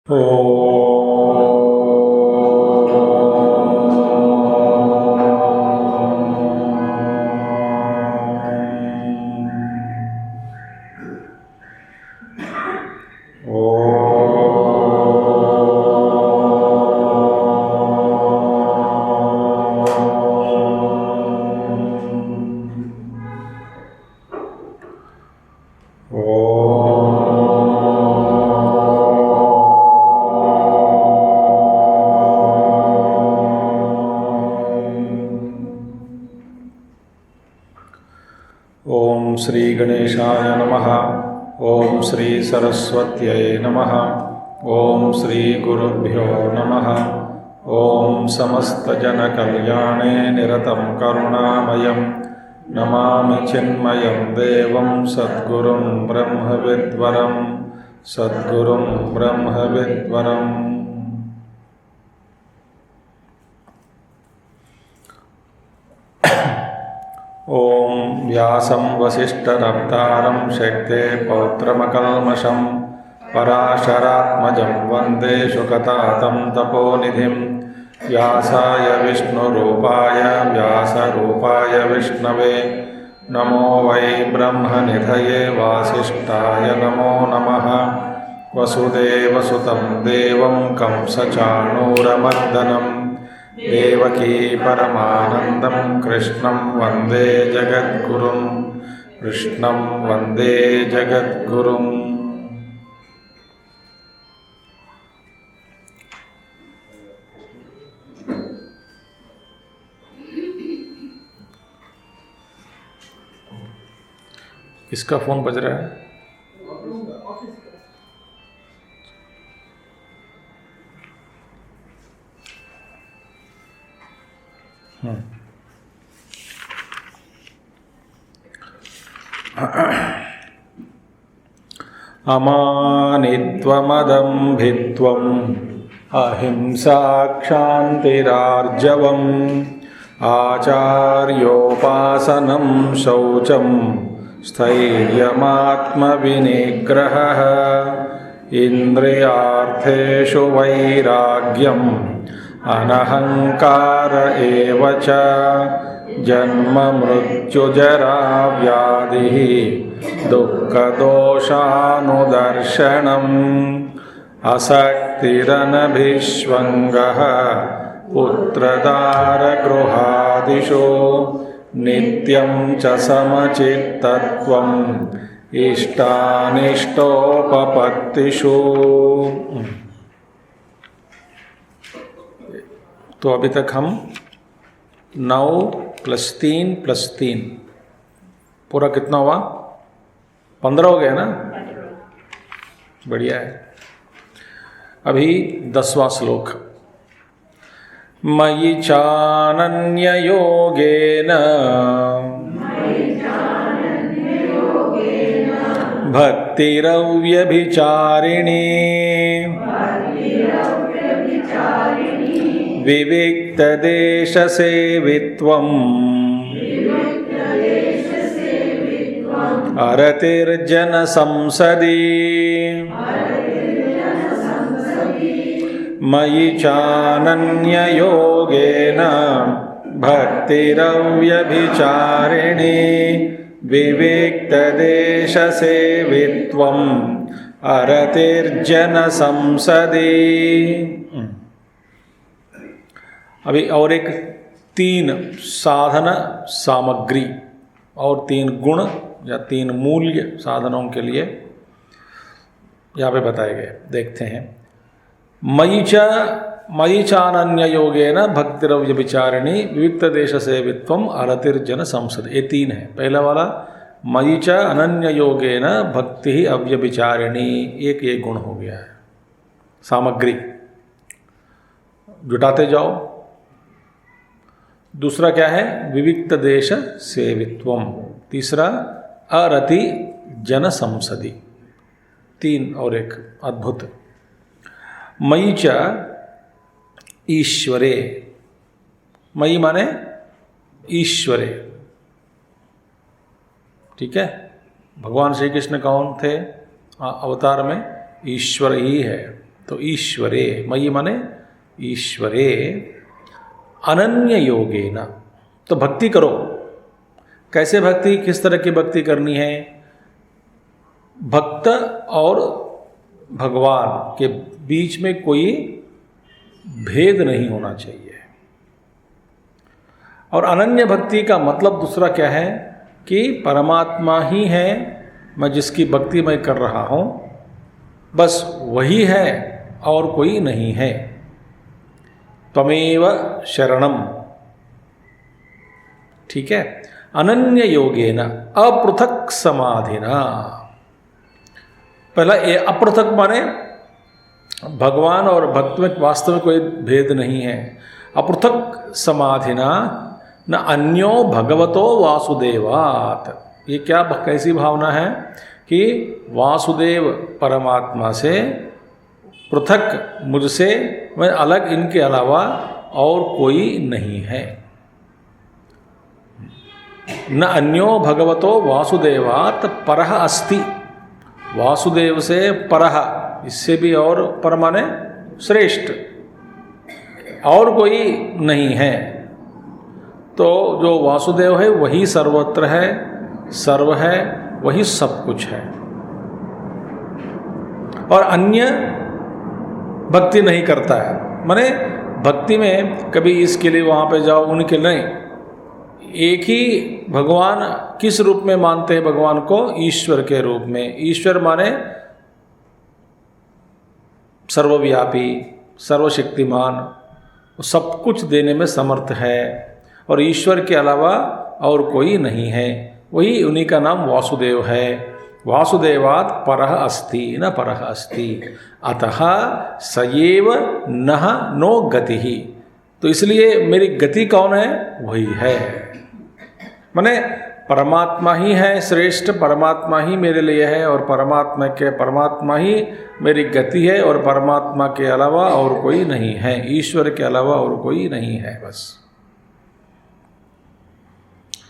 ओम श्री गणेशाय नमः। ओम श्री सरस्वत्यै नमः। ओम श्री गुरुभ्यो नमः। ओम समस्तजनकल्याणे निरतं करुणामयं नमामि चिन्मयं देवं सद्गुरुं ब्रह्मविद्वरं सद्गुरुं ब्रह्मविद्वरम्। ओम व्यासं वसिष्ठनप्तारं शक्ते पौत्रमकल्मषं पराशरात्मजं वन्दे शुकतातं तपोनिधिं। व्यासाय विष्णुरूपाय व्यासरूपाय विष्णवे नमो वै ब्रह्मनिधये वासिष्ठाय नमो नमः। वसुदेवसुतं देवं कंसचाणूरमर्दनं देवकी परमानन्दं कृष्णं वन्दे जगद्गुरुं कृष्णं वन्दे जगद्गुरुम्। किसका फोन बज रहा है? अमानित्वमदम्भित्वम् अहिंसाक्षान्तिरार्जवम् आचार्योपासनं शौचं स्थैर्यमात्मविनिग्रहः इन्द्रियार्थेषु वैराग्यम् अनहंकार एव च जन्म मृत्युजरा व्याधिः दुःखदोषानुदर्शनम् असक्तिरनभिष्वङ्गः पुत्रदारगृहादिषु नित्यं च समचित्तत्वम् इष्टानिष्टोपपत्तिषु। तो अभी तक हम 9 + 3 + 3 पूरा कितना हुआ? 15 हो गया ना? बढ़िया है। अभी 10वां श्लोक। मयि चानन्ययोगेन भक्तिरव्यभिचारिणी विविक्तदेशसेवित्वम् अरतिर्जनसंसदि। मयि चानन्ययोगेन भक्तिरव्यभिचारिणी विविक्तदेशसेवित्वम् अरतिर्जनसंसदि। अभी और एक 3 साधन सामग्री और 3 गुण या 3 मूल्य साधनों के लिए यहाँ पे बताए गए। देखते हैं। मयि चानन्य योगेन भक्तिरव्यभिचारिणी विविक्त देश सेवित्वम अरतिर्जन संसद। ये 3 है। पहला वाला मयि च अनन्य योगेन भक्ति अव्यभिचारिणी, एक ये गुण हो गया है। सामग्री जुटाते जाओ। दूसरा क्या है? विविक्त देश सेवित्वम। तीसरा अरति जन संसदि। 3 और 1 अद्भुत। मयि च ईश्वरे। मयि माने ईश्वरे, ठीक है। भगवान श्री कृष्ण कौन थे अवतार में? ईश्वर ही है। तो ईश्वरे, मयि माने ईश्वरे, अनन्य योगेन, तो भक्ति करो। कैसे भक्ति, किस तरह की भक्ति करनी है? भक्त और भगवान के बीच में कोई भेद नहीं होना चाहिए। और अनन्य भक्ति का मतलब दूसरा क्या है कि परमात्मा ही है, मैं जिसकी भक्ति मैं कर रहा हूँ बस वही है और कोई नहीं है। त्वमेव शरणम, ठीक है। अनन्य योगेन अपृथक समाधिना, पहला ये अपृथक माने भगवान और भक्त में वास्तव में कोई भेद नहीं है। अपृथक समाधिना न अन्यो भगवतो वासुदेवात्, ये क्या कैसी भावना है कि वासुदेव परमात्मा से पृथक, मुझसे मैं अलग, इनके अलावा और कोई नहीं है। न अन्यो भगवतो वासुदेवात् परः अस्ति, वासुदेव से परः, इससे भी और पर माने श्रेष्ठ, और कोई नहीं है। तो जो वासुदेव है वही सर्वत्र है, सर्व है, वही सब कुछ है। और अन्य भक्ति नहीं करता है, माने भक्ति में कभी इसके लिए वहाँ पे जाओ, उनके नहीं, एक ही भगवान किस रूप में मानते हैं भगवान को? ईश्वर के रूप में। ईश्वर माने सर्वव्यापी, सर्वशक्तिमान, सब कुछ देने में समर्थ है, और ईश्वर के अलावा और कोई नहीं है, वही उन्हीं का नाम वासुदेव है। वासुदेवात् परः अस्ति न परः अस्ति, अतः सयेव नः नो गतिः, तो इसलिए मेरी गति कौन है? वही है, माने परमात्मा ही है श्रेष्ठ, परमात्मा ही मेरे लिए है, और परमात्मा ही मेरी गति है, और परमात्मा के अलावा और कोई नहीं है, ईश्वर के अलावा और कोई नहीं है। बस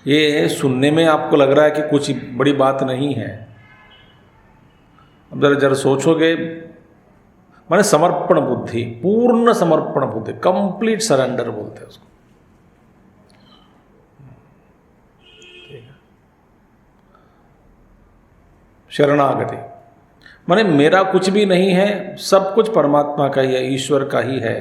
ये सुनने में आपको लग रहा है कि कुछ बड़ी बात नहीं है, अब जरा सोचोगे, माने समर्पण बुद्धि, पूर्ण समर्पण बुद्धि, कंप्लीट सरेंडर बोलते हैं उसको। शरणागति माने मेरा कुछ भी नहीं है, सब कुछ परमात्मा का ही है, ईश्वर का ही है।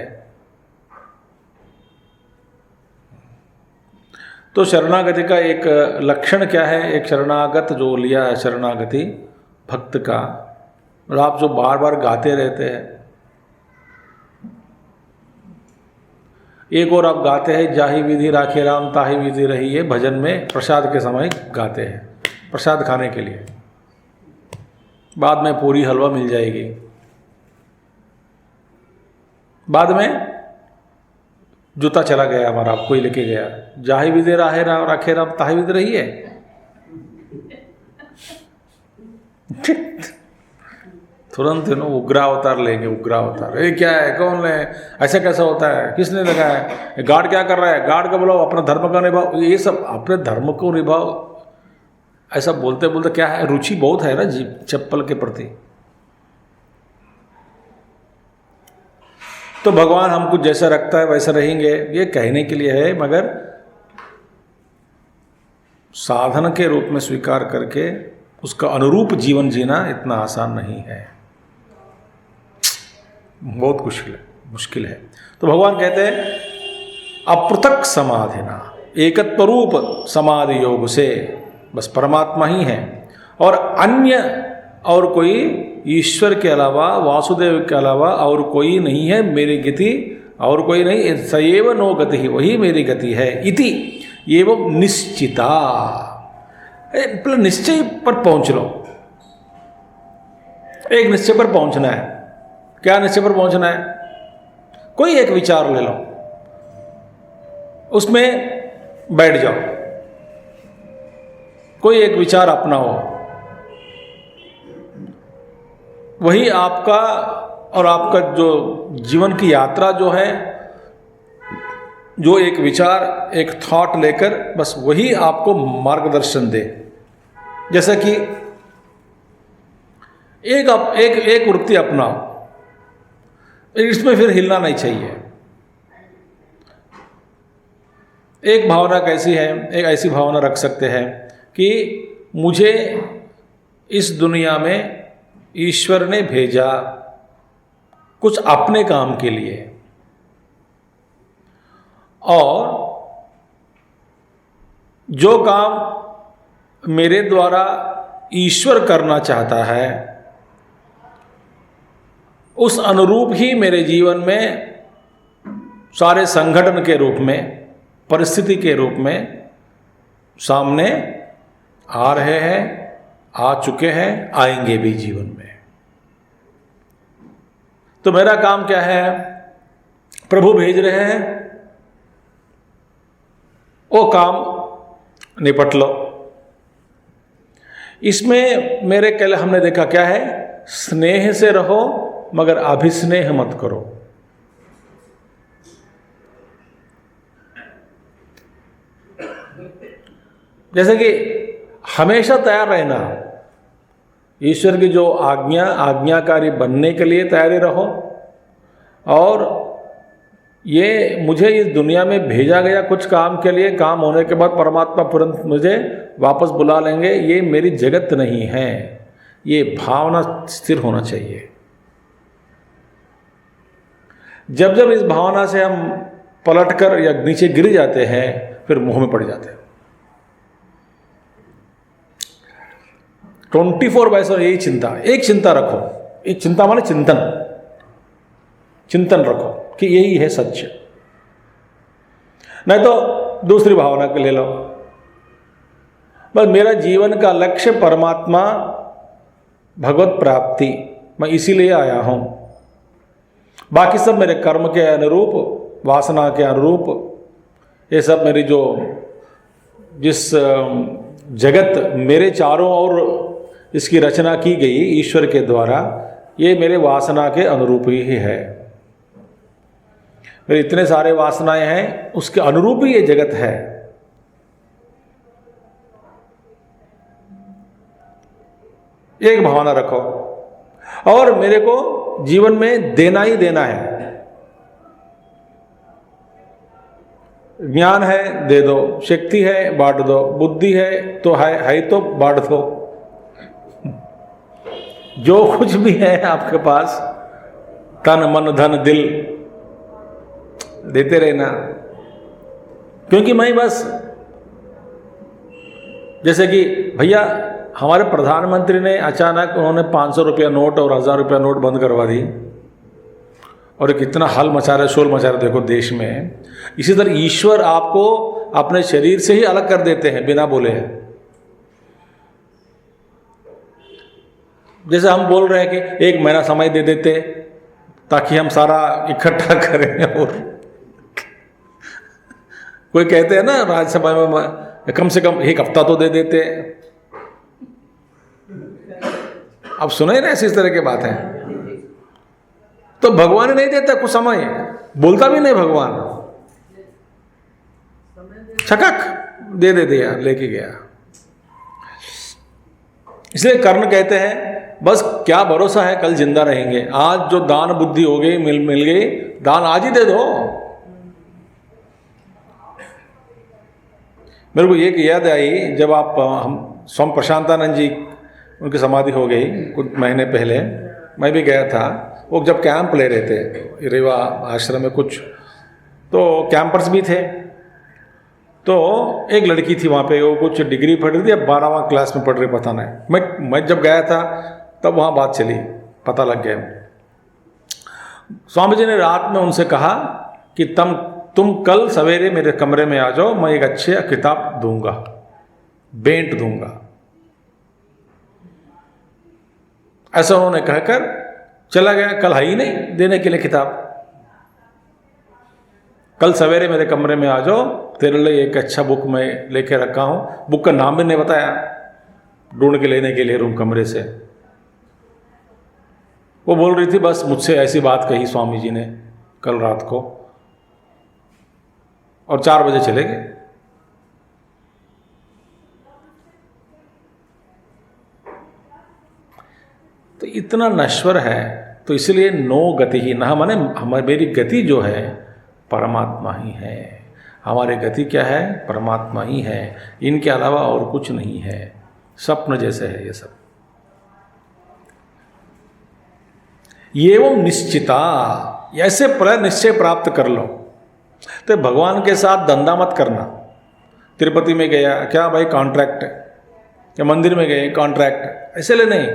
तो शरणागति का एक लक्षण क्या है? एक शरणागत जो लिया है शरणागति भक्त का, और आप जो बार बार गाते रहते हैं, एक और आप गाते हैं, जाहि विधि राखे राम ताहि विधि रही है, भजन में प्रसाद के समय गाते हैं, प्रसाद खाने के लिए, बाद में पूरी हलवा मिल जाएगी, बाद में जूता चला गया हमारा, आपको ही लेके गया, जाहि विधि राखे राम ताहि विधि रही है। तुरंत उग्रा अवतार लेंगे, उग्रा अवतार, ये क्या है, कौन है, ऐसा कैसा होता है, किसने लगाया है, गार्ड क्या कर रहा है, गार्ड का बुलाओ, अपना धर्म का निभाओ, ये सब अपने धर्म को निभाओ, ऐसा बोलते बोलते क्या है, रुचि बहुत है ना जी चप्पल के प्रति। तो भगवान हमको जैसा रखता है वैसा रहेंगे, ये कहने के लिए है, मगर साधन के रूप में स्वीकार करके उसका अनुरूप जीवन जीना इतना आसान नहीं है, बहुत मुश्किल है। तो भगवान कहते हैं अपृथक समाधिना, एकत्व रूप समाधि योग से बस परमात्मा ही है, और अन्य और कोई ईश्वर के अलावा, वासुदेव के अलावा और कोई नहीं है मेरी गति, और कोई नहीं, सएव नो गति ही, वही मेरी गति है। इति एवं निश्चिता, निश्चय पर पहुंच लो, एक निश्चय पर पहुंचना है। क्या निश्चय पर पहुंचना है? कोई एक विचार ले लो, उसमें बैठ जाओ, कोई एक विचार अपनाओ, वही आपका और आपका जो जीवन की यात्रा जो है, जो एक विचार, एक थॉट लेकर बस वही आपको मार्गदर्शन दे। जैसे कि एक वृत्ति अपनाओ, इसमें फिर हिलना नहीं चाहिए। एक भावना कैसी है, एक ऐसी भावना रख सकते हैं कि मुझे इस दुनिया में ईश्वर ने भेजा कुछ अपने काम के लिए, और जो काम मेरे द्वारा ईश्वर करना चाहता है उस अनुरूप ही मेरे जीवन में सारे संगठन के रूप में, परिस्थिति के रूप में सामने आ रहे हैं, आ चुके हैं, आएंगे भी जीवन में। तो मेरा काम क्या है? प्रभु भेज रहे हैं, वो काम निपट लो। इसमें मेरे कल हमने देखा क्या है, स्नेह से रहो मगर अभिस्नेह मत करो। जैसे कि हमेशा तैयार रहना, ईश्वर की जो आज्ञाकारी बनने के लिए तैयारी रहो, और ये मुझे इस दुनिया में भेजा गया कुछ काम के लिए, काम होने के बाद परमात्मा तुरंत मुझे वापस बुला लेंगे, ये मेरी जगत नहीं है। ये भावना स्थिर होना चाहिए। जब जब इस भावना से हम पलटकर या नीचे गिर जाते हैं, फिर मुंह में पड़ जाते हैं। 24/7 यही चिंता, एक चिंता रखो, एक चिंता माने चिंतन रखो कि यही है सत्य। नहीं तो दूसरी भावना के ले लो, बस मेरा जीवन का लक्ष्य परमात्मा, भगवत प्राप्ति, मैं इसीलिए आया हूं। बाकी सब मेरे कर्म के अनुरूप, वासना के अनुरूप, ये सब मेरी जो जिस जगत मेरे चारों ओर इसकी रचना की गई ईश्वर के द्वारा, ये मेरे वासना के अनुरूप ही है। मेरे इतने सारे वासनाएं हैं, उसके अनुरूप ही ये जगत है। एक भावना रखो, और मेरे को जीवन में देना ही देना है। ज्ञान है दे दो, शक्ति है बांट दो, बुद्धि है तो है तो बांट दो। जो कुछ भी है आपके पास, तन मन धन दिल, देते रहना। क्योंकि मैं बस, जैसे कि भैया हमारे प्रधानमंत्री ने अचानक उन्होंने 500 रुपया नोट और 1000 रुपया नोट बंद करवा दी, और एक इतना हल मचा रहा है, शोर मचा रहा है देखो देश में। इसी तरह ईश्वर आपको अपने शरीर से ही अलग कर देते हैं बिना बोले। जैसे हम बोल रहे हैं कि 1 महीना समय दे देते ताकि हम सारा इकट्ठा करें, और कोई कहते हैं ना राज्यसभा में कम से कम 1 हफ्ता तो दे देते। अब सुने ना ऐसी इस तरह की बातें। तो भगवान नहीं देता कुछ समय, बोलता भी नहीं भगवान, छकक दे दिया, लेके गया। इसलिए कर्ण कहते हैं बस क्या भरोसा है कल जिंदा रहेंगे। आज जो दान बुद्धि हो गई, मिल गई, दान आज ही दे दो। मेरे को एक याद आई, जब हम स्वामी प्रशांतानंद जी, उनकी समाधि हो गई कुछ महीने पहले, मैं भी गया था। वो जब कैंप ले रहे थे रेवा आश्रम में कुछ, तो कैंपर्स भी थे। तो एक लड़की थी वहाँ पे, वो कुछ डिग्री पढ़ रही थी, अब 12वां क्लास में पढ़ रही, पता नहीं। मैं जब गया था तब वहाँ बात चली, पता लग गया। स्वामी जी ने रात में उनसे कहा कि तुम कल सवेरे मेरे कमरे में आ जाओ, मैं एक अच्छे किताब दूंगा, भेंट दूंगा। ऐसा उन्होंने कहकर चला गया। कल है ही नहीं देने के लिए किताब। कल सवेरे मेरे कमरे में आ जाओ, तेरे लिए एक अच्छा बुक मैं लेके रखा हूँ। बुक का नाम भी नहीं बताया, ढूंढ के लेने के लिए रूम कमरे से। वो बोल रही थी बस मुझसे ऐसी बात कही स्वामी जी ने कल रात को, और 4 बजे चले गए। तो इतना नश्वर है तो इसलिए नो गति ही, न माने हमारी मेरी गति जो है परमात्मा ही है। हमारी गति क्या है? परमात्मा ही है, इनके अलावा और कुछ नहीं है। स्वप्न जैसे है ये सब। एवं निश्चिता, ऐसे निश्चय प्राप्त कर लो। तो भगवान के साथ धंधा मत करना। तिरुपति में गया क्या भाई कॉन्ट्रैक्ट, या मंदिर में गए कॉन्ट्रैक्ट, ऐसे ले नहीं।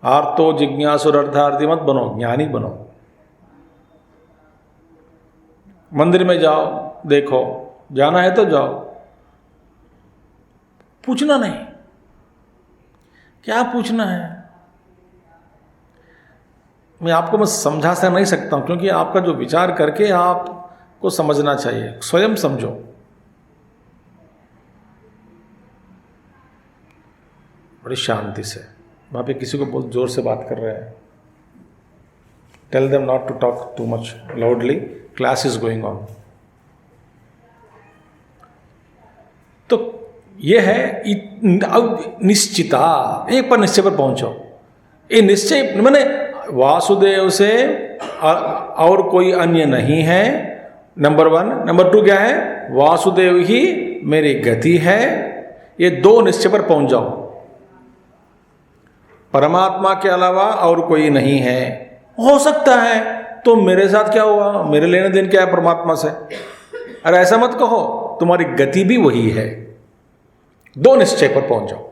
आर्तो जिज्ञासुर अर्थार्थी मत बनो, ज्ञानी बनो। मंदिर में जाओ, देखो, जाना है तो जाओ, पूछना नहीं। क्या पूछना है? मैं आपको समझा सा नहीं सकता हूं, क्योंकि आपका जो विचार करके आपको समझना चाहिए। स्वयं समझो। बड़ी शांति से। वहां पे किसी को बहुत जोर से बात कर रहे हैं। Tell them not to talk too much loudly, class is going on. तो ये है निश्चिता, एक पर निश्चय पर पहुंचो। ये निश्चय माने वासुदेव से और कोई अन्य नहीं है, नंबर 1। नंबर 2 क्या है? वासुदेव ही मेरी गति है। ये 2 निश्चय पर पहुंच जाओ। परमात्मा के अलावा और कोई नहीं है। हो सकता है तो मेरे साथ क्या हुआ, मेरे लेने देन क्या है परमात्मा से? अरे ऐसा मत कहो, तुम्हारी गति भी वही है। 2 निश्चय पर पहुंच जाओ।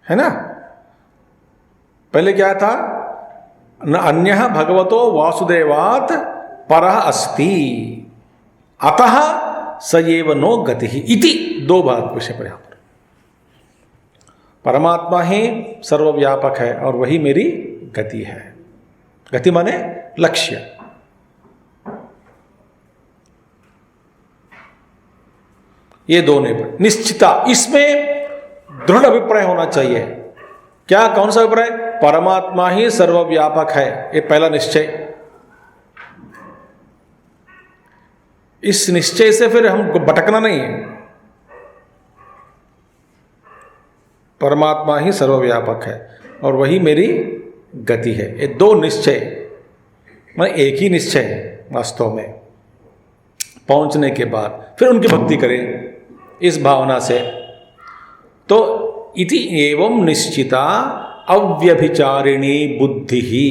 है ना? पहले क्या था? न अन्यः भगवतो वासुदेवात् परः अस्ति अतः स एव नो गति इति। 2 बात विषय पर यहां पर। परमात्मा ही सर्वव्यापक है और वही मेरी गति है। गति माने लक्ष्य। ये 2 निश्चिता, इसमें दृढ़ अभिप्राय होना चाहिए। क्या, कौन सा अभिप्राय? परमात्मा ही सर्वव्यापक है, ये पहला निश्चय। इस निश्चय से फिर हमको भटकना नहीं है। परमात्मा ही सर्वव्यापक है और वही मेरी गति है। ये 2 निश्चय, मतलब एक ही निश्चय है वास्तव में। पहुंचने के बाद फिर उनकी भक्ति करें इस भावना से। तो इति एवं निश्चिता अव्यभिचारिणी बुद्धि ही।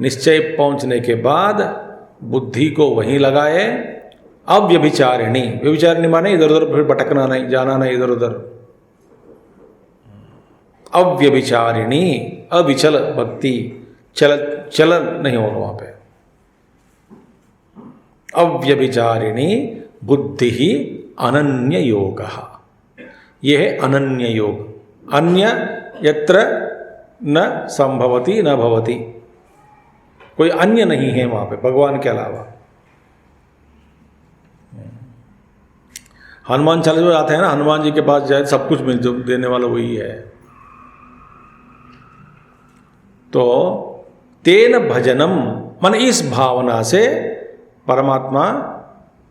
निश्चय पहुंचने के बाद बुद्धि को वहीं लगाए। अव्यभिचारिणी, व्यभिचारिणी माने इधर उधर फिर भटकना नहीं, जाना नहीं इधर उधर। अव्यभिचारिणी, अविचल भक्ति, चलन नहीं होगा वहां पे। अव्यभिचारिणी बुद्धि ही अनन्य योग। यह है अनन्य योग। अन्य यत्र न संभवति न भवति, कोई अन्य नहीं है वहां पे भगवान के अलावा। हनुमान चालीसा में आते हैं ना, हनुमान जी के पास जाए सब कुछ मिल देने वाला वही है। तो तेन भजनम, मन इस भावना से परमात्मा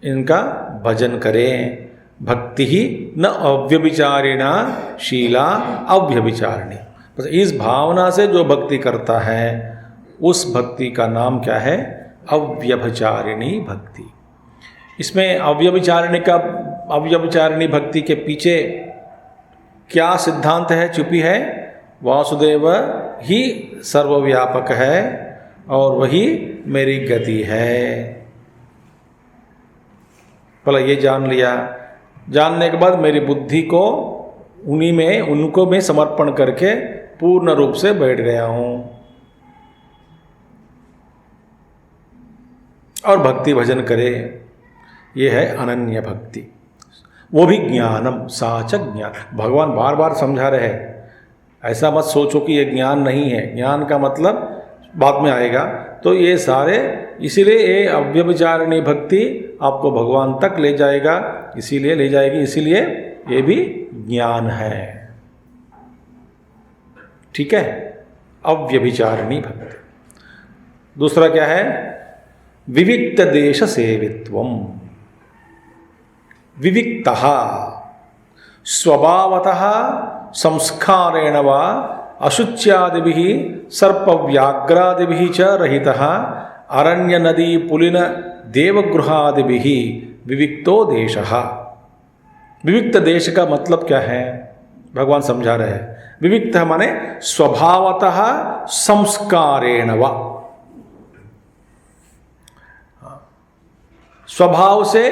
इनका भजन करें। भक्ति ही न अव्यभिचारिणा शीला अव्यभिचारिणी। बस इस भावना से जो भक्ति करता है उस भक्ति का नाम क्या है? अव्यभिचारिणी भक्ति। इसमें अव्यभिचारिणी भक्ति के पीछे क्या सिद्धांत है, छुपी है? वासुदेव ही सर्वव्यापक है और वही मेरी गति है। भला ये जान लिया। जानने के बाद मेरी बुद्धि को उन्हीं में, उनको मैं समर्पण करके पूर्ण रूप से बैठ गया हूं और भक्ति भजन करे। ये है अनन्य भक्ति। वो भी ज्ञानम, साचक ज्ञान। भगवान बार बार समझा रहे हैं, ऐसा मत सोचो कि ये ज्ञान नहीं है। ज्ञान का मतलब बाद में आएगा। तो ये सारे, इसीलिए ये अव्यभिचारिणी भक्ति आपको भगवान तक ले जाएगा, इसीलिए ले जाएगी, इसीलिए ये भी ज्ञान है। ठीक है? अव्यभिचारिणी भक्ति। दूसरा क्या है? विविक्त देश सेवित्वम। विविक्तः, स्वभावतः संस्कारेण वा अशुच्यादिभिः सर्पव्याघ्रादिभिः च रहितः अरण्य नदी पुलिन देवगृहादिभिः विविक्तो देशः। विविक्त देश का मतलब क्या है, भगवान समझा रहे हैं। विविक्त माने स्वभावतः संस्कारेण वा, स्वभाव से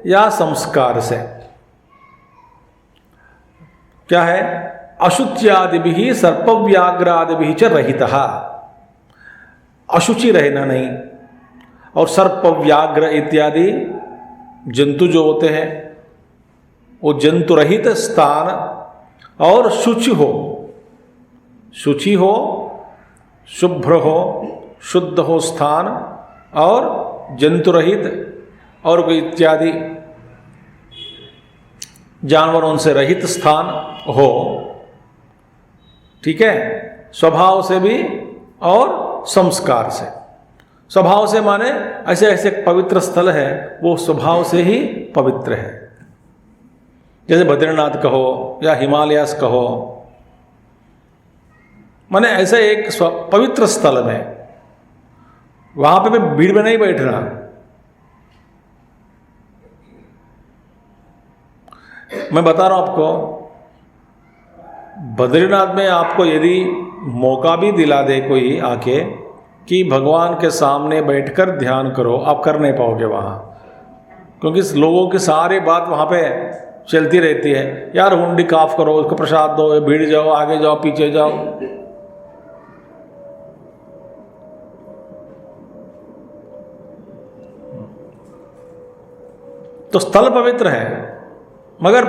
या संस्कार से। क्या है, अशुच्यादिभिः सर्पव्याघ्रादिभिः च रहितः, अशुचि रहना नहीं, और सर्प व्याघ्र इत्यादि जंतु जो होते हैं वो जंतु रहित स्थान, और शुचि हो, शुचि हो, शुभ्र हो, शुद्ध हो स्थान, और जंतु रहित और इत्यादि जानवरों से रहित स्थान हो। ठीक है, स्वभाव से भी और संस्कार से। स्वभाव से माने ऐसे ऐसे पवित्र स्थल है वो स्वभाव से ही पवित्र है, जैसे बद्रीनाथ कहो या हिमालयस कहो, माने ऐसे एक पवित्र स्थल में वहां पे भी भीड़ में नहीं बैठना। मैं बता रहा हूं आपको, बद्रीनाथ में आपको यदि मौका भी दिला दे कोई आके कि भगवान के सामने बैठकर ध्यान करो, आप कर नहीं पाओगे वहाँ, क्योंकि लोगों की सारी बात वहाँ पे चलती रहती है। यार हुंडी काफ करो, उसको प्रसाद दो, भीड़ जाओ, आगे जाओ, पीछे जाओ। तो स्थल पवित्र है, मगर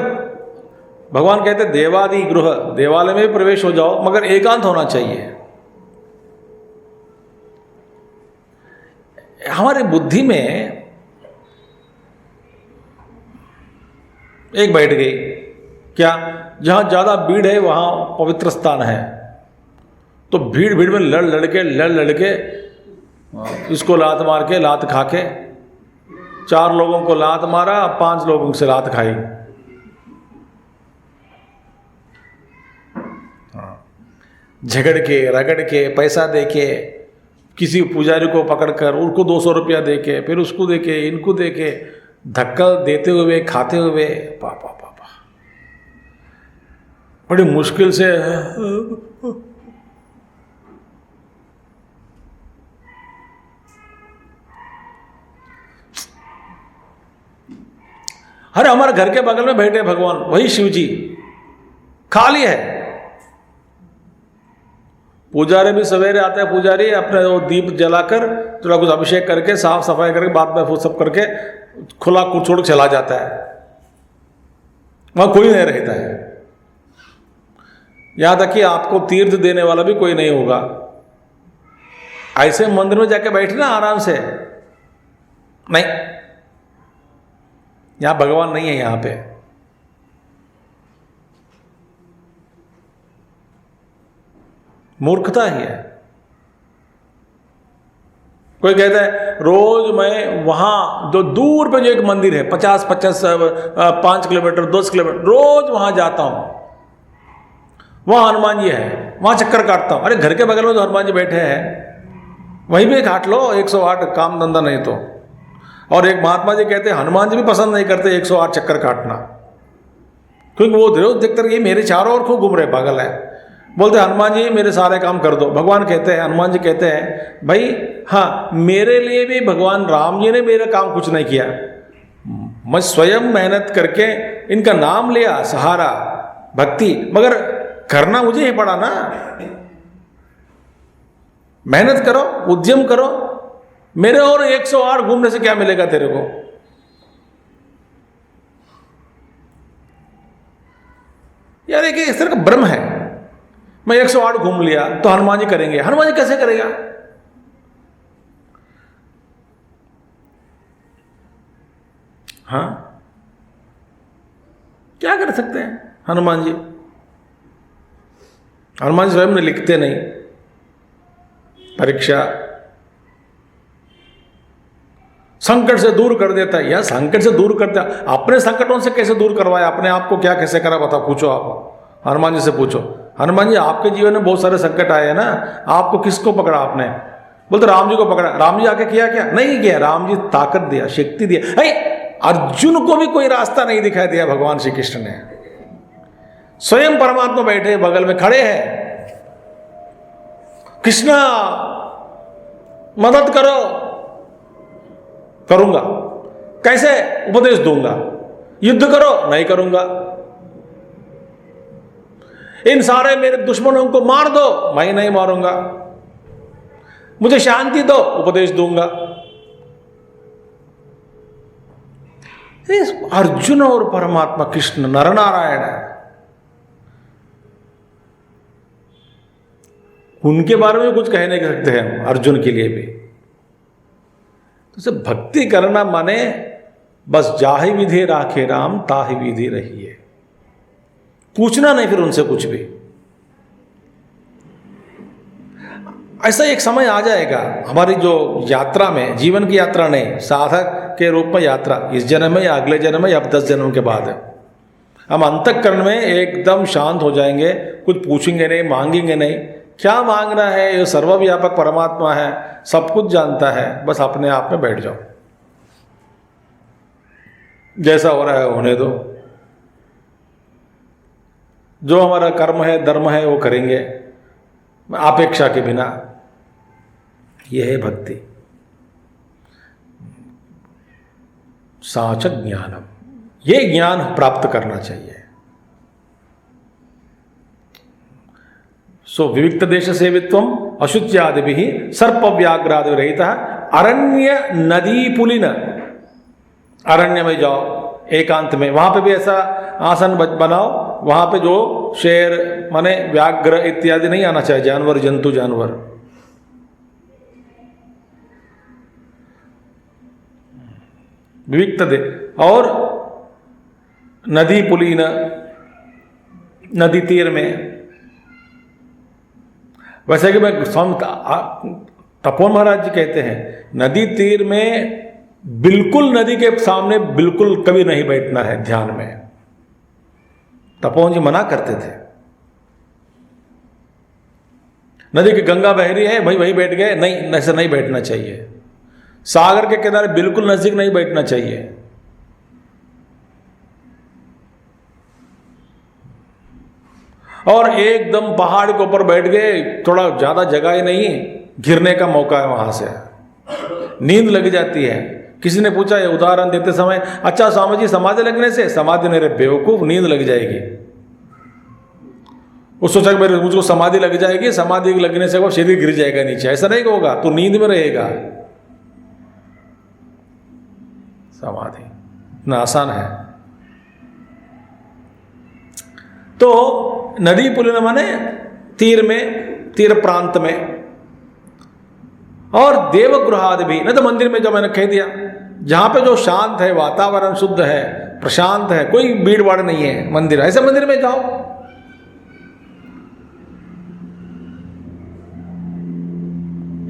भगवान कहते देवादि गृह, देवालय में भी प्रवेश हो जाओ, मगर एकांत होना चाहिए। हमारी बुद्धि में एक बैठ गई, क्या जहां ज्यादा भीड़ है वहां पवित्र स्थान है, तो भीड़ भीड़ में लड़ लड़के इसको लात मार के, लात खा के, 4 लोगों को लात मारा, 5 लोगों से लात खाई। झगड़ के रगड़ के पैसा दे के, किसी पुजारी को पकड़कर उसको 200 रुपया दे के, फिर उसको दे के, इनको दे के, धक्का देते हुए, खाते हुए, पापा पापा बड़ी मुश्किल से। अरे हमारे घर के बगल में बैठे भगवान, वही शिव जी, खाली है। पुजारी भी सवेरे आते हैं, पुजारी अपने वो दीप जलाकर थोड़ा कुछ अभिषेक करके, साफ सफाई करके, बाद में वो सब करके खुला छोड़ के चला जाता है, वहां कोई नहीं रहता है। यहां तक कि आपको तीर्थ देने वाला भी कोई नहीं होगा। ऐसे मंदिर में जाके बैठना आराम से, नहीं, यहां भगवान नहीं है, यहां पे मूर्खता ही है। कोई कहता है रोज मैं वहां जो दूर पे जो एक मंदिर है 5 किलोमीटर 10 किलोमीटर, रोज वहां जाता हूं, वहां हनुमान जी है, वहां चक्कर काटता हूं। अरे घर के बगल में जो हनुमान जी बैठे हैं वहीं भी काट लो 108, काम धंधा नहीं तो। और एक महात्मा जी कहते हैं हनुमान जी भी पसंद नहीं करते 108 चक्कर काटना, क्योंकि वो रोज देखते रहिए मेरे चारों ओर खूब घूम रहे, पागल है। बोलते हनुमान जी मेरे सारे काम कर दो। भगवान कहते हैं, हनुमान जी कहते हैं भाई हाँ, मेरे लिए भी भगवान राम जी ने मेरा काम कुछ नहीं किया, मैं स्वयं मेहनत करके इनका नाम लिया, सहारा भक्ति, मगर करना मुझे ही पड़ा ना। मेहनत करो, उद्यम करो, मेरे और 108 घूमने से क्या मिलेगा तेरे को। यार एक इस तरह का भ्रम है, मैं 108 घूम लिया तो हनुमान जी करेंगे। हनुमान जी कैसे करेगा? हाँ, क्या कर सकते हैं हनुमान जी? हनुमान जी स्वयं ने लिखते नहीं, परीक्षा संकट से दूर कर देता है। या संकट से दूर करता, अपने संकटों से कैसे दूर करवाया, अपने आप को क्या कैसे करा बताओ, पूछो आप हनुमान जी से पूछो। हनुमान जी आपके जीवन में बहुत सारे संकट आए हैं ना, आपको किसको पकड़ा आपने? बोलते राम जी को पकड़ा। राम जी आके किया क्या? नहीं किया। राम जी ताकत दिया, शक्ति दिया। अर्जुन को भी कोई रास्ता नहीं दिखाई दिया भगवान श्री कृष्ण ने। स्वयं परमात्मा बैठे बगल में खड़े हैं, कृष्णा मदद करो, करूंगा। कैसे? उपदेश दूंगा। युद्ध करो, नहीं करूंगा। इन सारे मेरे दुश्मनों को मार दो, मैं नहीं मारूंगा। मुझे शांति दो, उपदेश दूंगा। अर्जुन और परमात्मा कृष्ण नरनारायण है, उनके बारे में कुछ कह नहीं सकते हैं अर्जुन के लिए भी। तो भक्ति करना माने बस जाहि विधि राखे राम ताहि विधि रहिए, पूछना नहीं फिर उनसे कुछ भी। ऐसा एक समय आ जाएगा हमारी जो यात्रा में, जीवन की यात्रा नहीं, साधक के रूप में यात्रा, इस जन्म में या अगले जन्म में या 10 जन्म के बाद है, हम अंतःकरण में एकदम शांत हो जाएंगे, कुछ पूछेंगे नहीं, मांगेंगे नहीं। क्या मांगना है? ये सर्वव्यापक परमात्मा है, सब कुछ जानता है, बस अपने आप में बैठ जाओ, जैसा हो रहा है होने दो। जो हमारा कर्म है, धर्म है, वो करेंगे अपेक्षा के बिना। यह है भक्ति। साच ज्ञानम, ये ज्ञान प्राप्त करना चाहिए। सो विविक्त देश सेवित्वम अशुच्यादि सर्प व्याघ्रादि रहित अरण्य नदी पुलिन, अरण्य में जाओ एकांत में, वहां पे भी ऐसा आसन बनाओ, वहां पे जो शेर माने व्याघ्र इत्यादि नहीं आना चाहिए, जानवर, जंतु जानवर। विविक्त दे और नदी पुलिन, नदी तीर में। वैसे कि मैं तपोवन महाराज जी कहते हैं नदी तीर में बिल्कुल नदी के सामने बिल्कुल कभी नहीं बैठना है ध्यान में। तपोवन जी मना करते थे। नदी की गंगा बह रही है भाई वहीं बैठ गए, नहीं, ऐसे नहीं बैठना चाहिए। सागर के किनारे बिल्कुल नजदीक नहीं बैठना चाहिए। और एकदम पहाड़ के ऊपर बैठ गए, थोड़ा ज्यादा जगह ही नहीं, गिरने का मौका है, वहां से नींद लग जाती है। किसी ने पूछा ये उदाहरण देते समय, अच्छा स्वामी जी समाधि लगने से? समाधि नहीं रे बेवकूफ, नींद लग जाएगी। वो सोचा कि मेरे मुझको समाधि लग जाएगी, समाधि लगने से वो शरीर गिर जाएगा नीचे, ऐसा नहीं होगा, तो नींद में रहेगा। समाधि इतना आसान है। तो नदी पुलिन माने तीर में, तीर प्रांत में। और देवगृहादि भी, न तो मंदिर में, जो मैंने कह दिया, जहां पे जो शांत है, वातावरण शुद्ध है, प्रशांत है, कोई भीड़ भाड़ नहीं है मंदिर, ऐसे मंदिर में जाओ।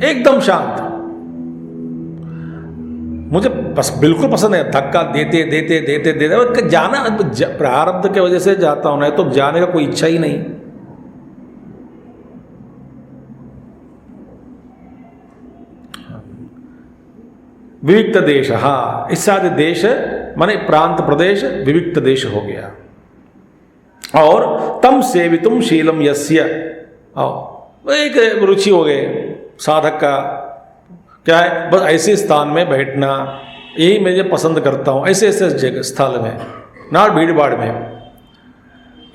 एकदम शांत। मुझे बस बिल्कुल पसंद है, धक्का देते देते देते देते जाना, प्रारब्ध के वजह से जाता हूं, नहीं तो जाने का कोई इच्छा ही नहीं। विविक्त देश, हाँ, इस साथ देश माने प्रांत प्रदेश विविक्त देश हो गया। और तम सेवितुम शीलम यस्य, एक रुचि हो गए साधक का, क्या है, बस ऐसे स्थान में बैठना, यही मैं पसंद करता हूं, ऐसे ऐसे जगह स्थल में, ना भीड़ भाड़ में।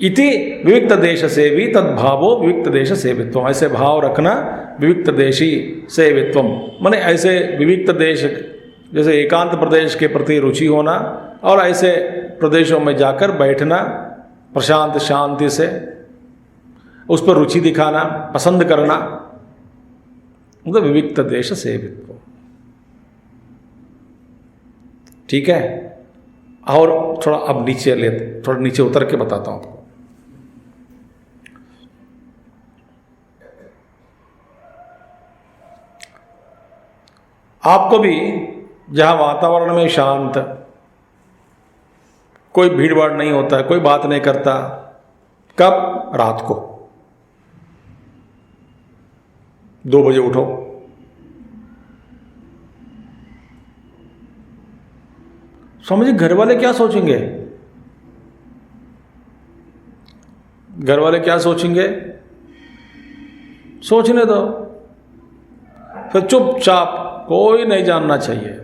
इति विविक्त देश सेवी तद्भावो विविक्त देश सेवित्वम, ऐसे भाव रखना विविक्त देशी सेवित्वम, माने ऐसे विविक्त देश, जैसे एकांत प्रदेश के प्रति रुचि होना, और ऐसे प्रदेशों में जाकर बैठना प्रशांत शांति से, उस पर रुचि दिखाना, पसंद करना, मतलब विविक्त देश सेवित्व। ठीक है। और थोड़ा अब नीचे थोड़ा नीचे उतर के बताता हूं आपको। आपको भी जहाँ वातावरण में शांत, कोई भीड़ भाड़ नहीं होता है, कोई बात नहीं करता। कब? रात को 2 बजे उठो, समझिए घर वाले क्या सोचेंगे? घर वाले क्या सोचेंगे? सोचने दो, फिर चुपचाप, कोई नहीं जानना चाहिए।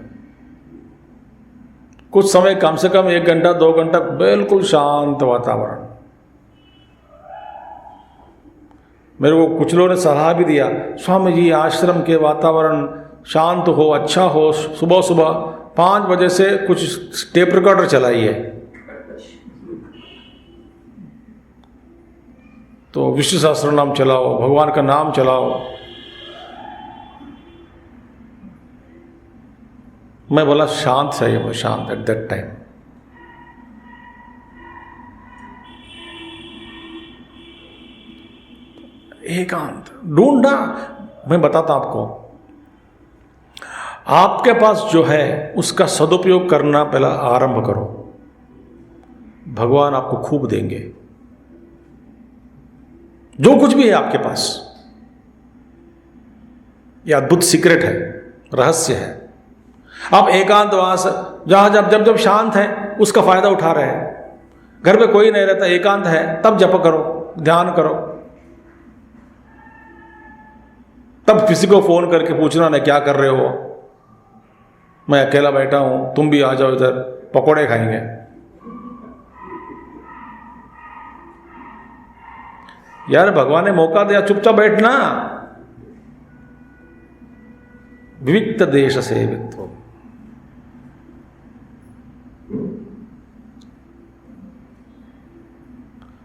कुछ समय, कम से कम 1 घंटा 2 घंटा बिल्कुल शांत वातावरण। मेरे को कुछ लोगों ने सलाह भी दिया, स्वामी जी आश्रम के वातावरण शांत हो, अच्छा हो, सुबह सुबह 5 बजे से कुछ टेप रिकॉर्डर चलाइए, तो विष्णु सहस्त्र नाम चलाओ, भगवान का नाम चलाओ। मैं बोला शांत चाहिए, वो शांत एट दैट टाइम। एकांत ढूंढना। मैं बताता आपको, आपके पास जो है उसका सदुपयोग करना पहला आरंभ करो, भगवान आपको खूब देंगे। जो कुछ भी है आपके पास, यह अद्भुत सीक्रेट है, रहस्य है। आप एकांतवास, जहां जब जब शांत है उसका फायदा उठा रहे हैं। घर पे कोई नहीं रहता, एकांत है, तब जप करो, ध्यान करो। तब किसी को फोन करके पूछना नहीं क्या कर रहे हो, मैं अकेला बैठा हूं, तुम भी आ जाओ इधर, पकोड़े खाएंगे। यार भगवान ने मौका दिया, चुपचाप बैठना। विविक्त देश सेवित्व,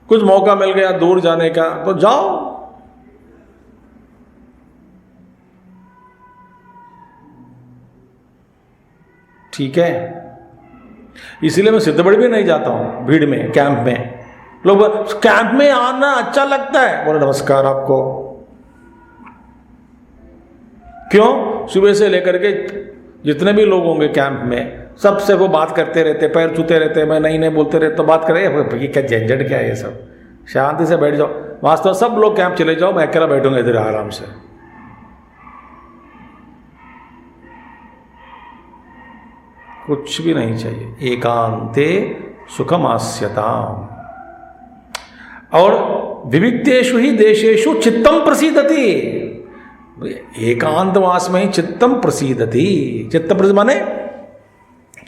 कुछ मौका मिल गया दूर जाने का तो जाओ। ठीक है, इसलिए मैं सिद्धबड़ भी नहीं जाता हूं भीड़ में, कैंप में। लोग कैंप में आना अच्छा लगता है, बोले नमस्कार आपको। क्यों? सुबह से लेकर के जितने भी लोग होंगे कैंप में, सबसे वो बात करते रहते, पैर छूते रहते, मैं नहीं बोलते रहते, तो बात करें क्या झंझट क्या है ये सब। शांति से बैठ जाओ। वास्तव सब लोग कैंप चले जाओ, मैं अकेला बैठूंगा इधर आराम से। कुछ भी नहीं चाहिए। एकांते सुखमास्यताम। और विविक्तेषु ही देशेषु चित्तम प्रसीदति। एकांतवास में ही चित्तम प्रसीदति। चित्त प्रसीद माने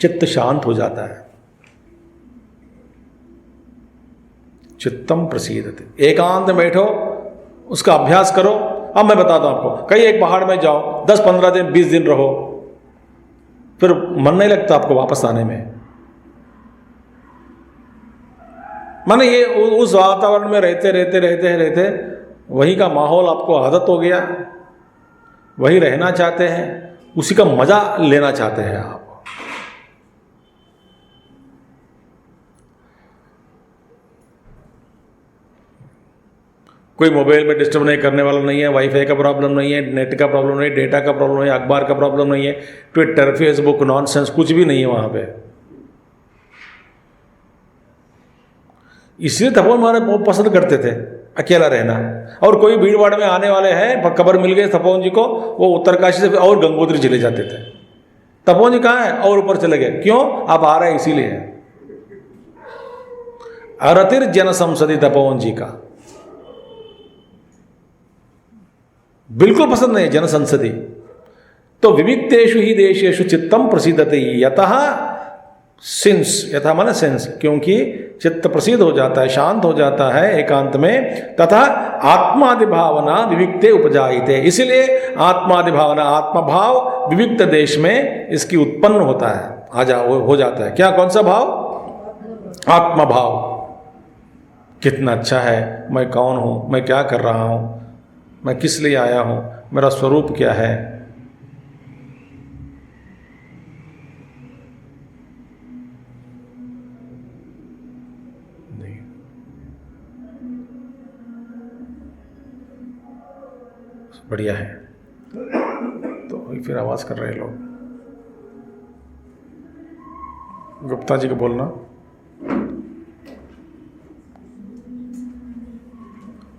चित्त शांत हो जाता है। चित्तम प्रसीदति, एकांत में बैठो, उसका अभ्यास करो। अब मैं बताता हूं आपको, कहीं एक पहाड़ में जाओ, 10-15 दिन 20 दिन रहो, फिर मन नहीं लगता आपको वापस आने में। माने ये उस वातावरण में रहते वही का माहौल आपको आदत हो गया, वही रहना चाहते हैं, उसी का मजा लेना चाहते हैं आप। कोई मोबाइल में डिस्टर्ब नहीं करने वाला नहीं है, वाईफाई का प्रॉब्लम नहीं है, नेट का प्रॉब्लम नहीं है, डेटा का प्रॉब्लम नहीं है, अखबार का प्रॉब्लम नहीं है, ट्विटर फेसबुक नॉनसेंस कुछ भी नहीं है वहां पे। इसलिए तपोवन महाराज बहुत पसंद करते थे अकेला रहना। और कोई भीड़ भाड़ में आने वाले हैं, खबर मिल गई तपोवन जी को, वो उत्तरकाशी से और गंगोत्री चले जाते थे। तपोवन जी कहाँ है? और ऊपर चले गए। क्यों? आप आ रहे हैं इसीलिए। अरतिर जन संसदी तपोवन जी का बिल्कुल पसंद नहीं जन संसदी। तो विविक्तेषु ही देशेषु चित्तम प्रसीदति यतः, सिंस, यथा माने सेंस, क्योंकि चित्त प्रसिद्ध हो जाता है, शांत हो जाता है एकांत में। तथा आत्मादि भावना विविक्ते उपजायते, इसलिए आत्मादि भावना, आत्मा भाव विविक्त देश में इसकी उत्पन्न होता है, हो जाता है। क्या? कौन सा भाव? आत्मा भाव। कितना अच्छा है, मैं कौन हूं, मैं क्या कर रहा हूं, मैं किस लिए आया हूं, मेरा स्वरूप क्या है। बढ़िया है। तो फिर आवाज कर रहे लोग। गुप्ता जी को बोलना।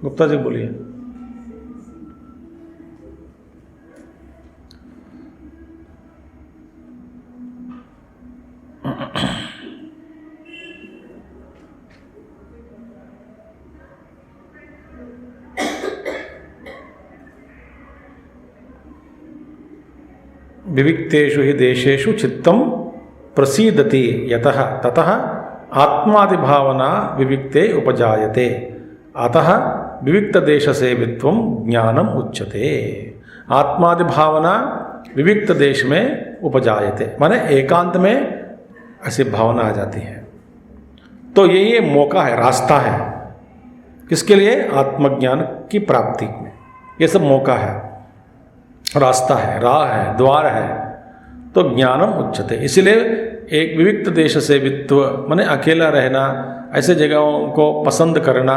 गुप्ता जी बोलिए। विविक्तेषु हि देशेषु चित्तं प्रसीदति यतः ततः आत्मादिभावना विविक्ते उपजायते अतः विविक्तदेशसेवित्वं ज्ञानम उच्यते। आत्मादिभावना विविक्त देश में उपजायते माने एकांत में ऐसी भावना आ जाती है। तो ये मौका है, रास्ता है, किसके लिए? आत्मज्ञान की प्राप्ति में। ये सब मौका है, रास्ता है, राह है, द्वार है। तो ज्ञानम उच्चते, इसलिए एक विविक्त देश से वित्व माने अकेला रहना, ऐसे जगहों को पसंद करना,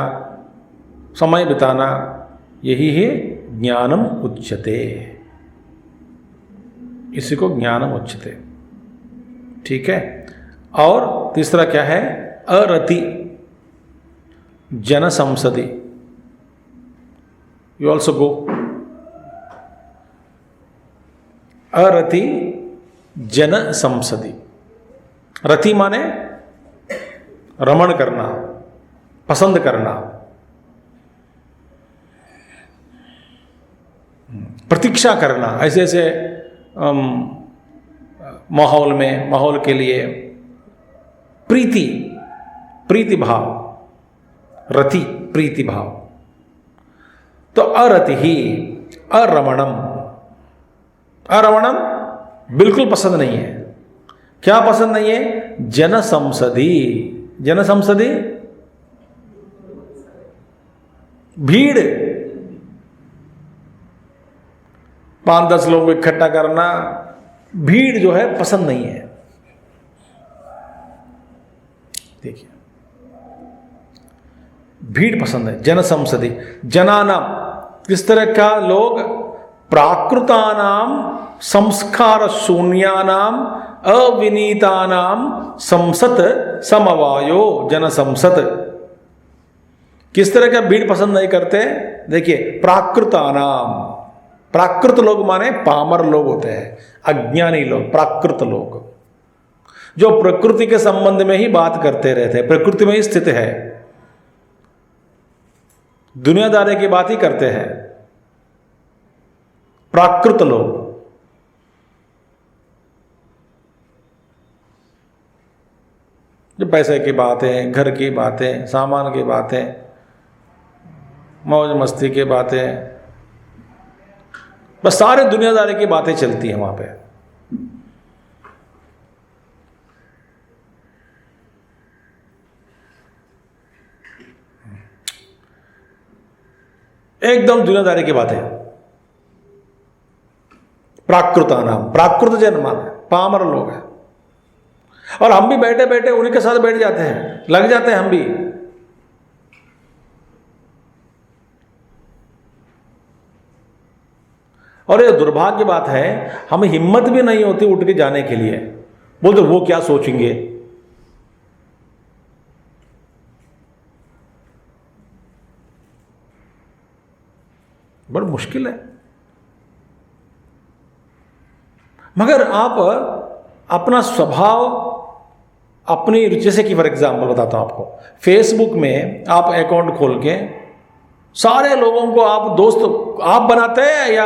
समय बिताना, यही है ज्ञानम उच्चते। इसी को ज्ञानम उच्चते। ठीक है। और तीसरा क्या है? अरति जन संसदि। You also go. अरति जन संसदि। रति माने रमण करना, पसंद करना, प्रतीक्षा करना, ऐसे ऐसे माहौल के लिए प्रीति भाव, रति प्रीति भाव। तो अरति ही अरमणम। अरमणम बिल्कुल पसंद नहीं है। क्या पसंद नहीं है? जन संसदि। जन संसदि भीड़, 5-10 लोगों को इकट्ठा करना, भीड़ जो है पसंद नहीं है। देखिए, भीड़ पसंद है। जन संसदि जनानाम, किस तरह का लोग? प्राकृतानाम संस्कार शून्यानाम अविनीतानाम संसत समवायो जन संसत। किस तरह का भीड़ पसंद नहीं करते? देखिए, प्राकृतानाम, प्राकृत लोग माने पामर लोग होते हैं, अज्ञानी लोग, प्राकृत लोग जो प्रकृति के संबंध में ही बात करते रहते हैं, प्रकृति में ही स्थित है, दुनियादारी की बात ही करते हैं। प्राकृत लोग। जो पैसे की बातें, घर की बातें, सामान की बातें, मौज मस्ती की बातें, बस सारे दुनियादारी की बातें चलती हैं वहां पे। एकदम दुनियादारी की बातें। प्राकृतानाम, प्राकृत जन माने पामर लोग हैं। और हम भी बैठे बैठे उन्हीं के साथ बैठ जाते हैं, लग जाते हैं हम भी। और ये दुर्भाग्य बात है, हमें हिम्मत भी नहीं होती उठ के जाने के लिए। बोलते वो क्या सोचेंगे। बड़ा मुश्किल है। मगर आप अपना स्वभाव, अपनी, जैसे कि फॉर एग्जाम्पल बताता हूं आपको, फेसबुक में आप अकाउंट खोल के सारे लोगों को आप दोस्त आप बनाते हैं या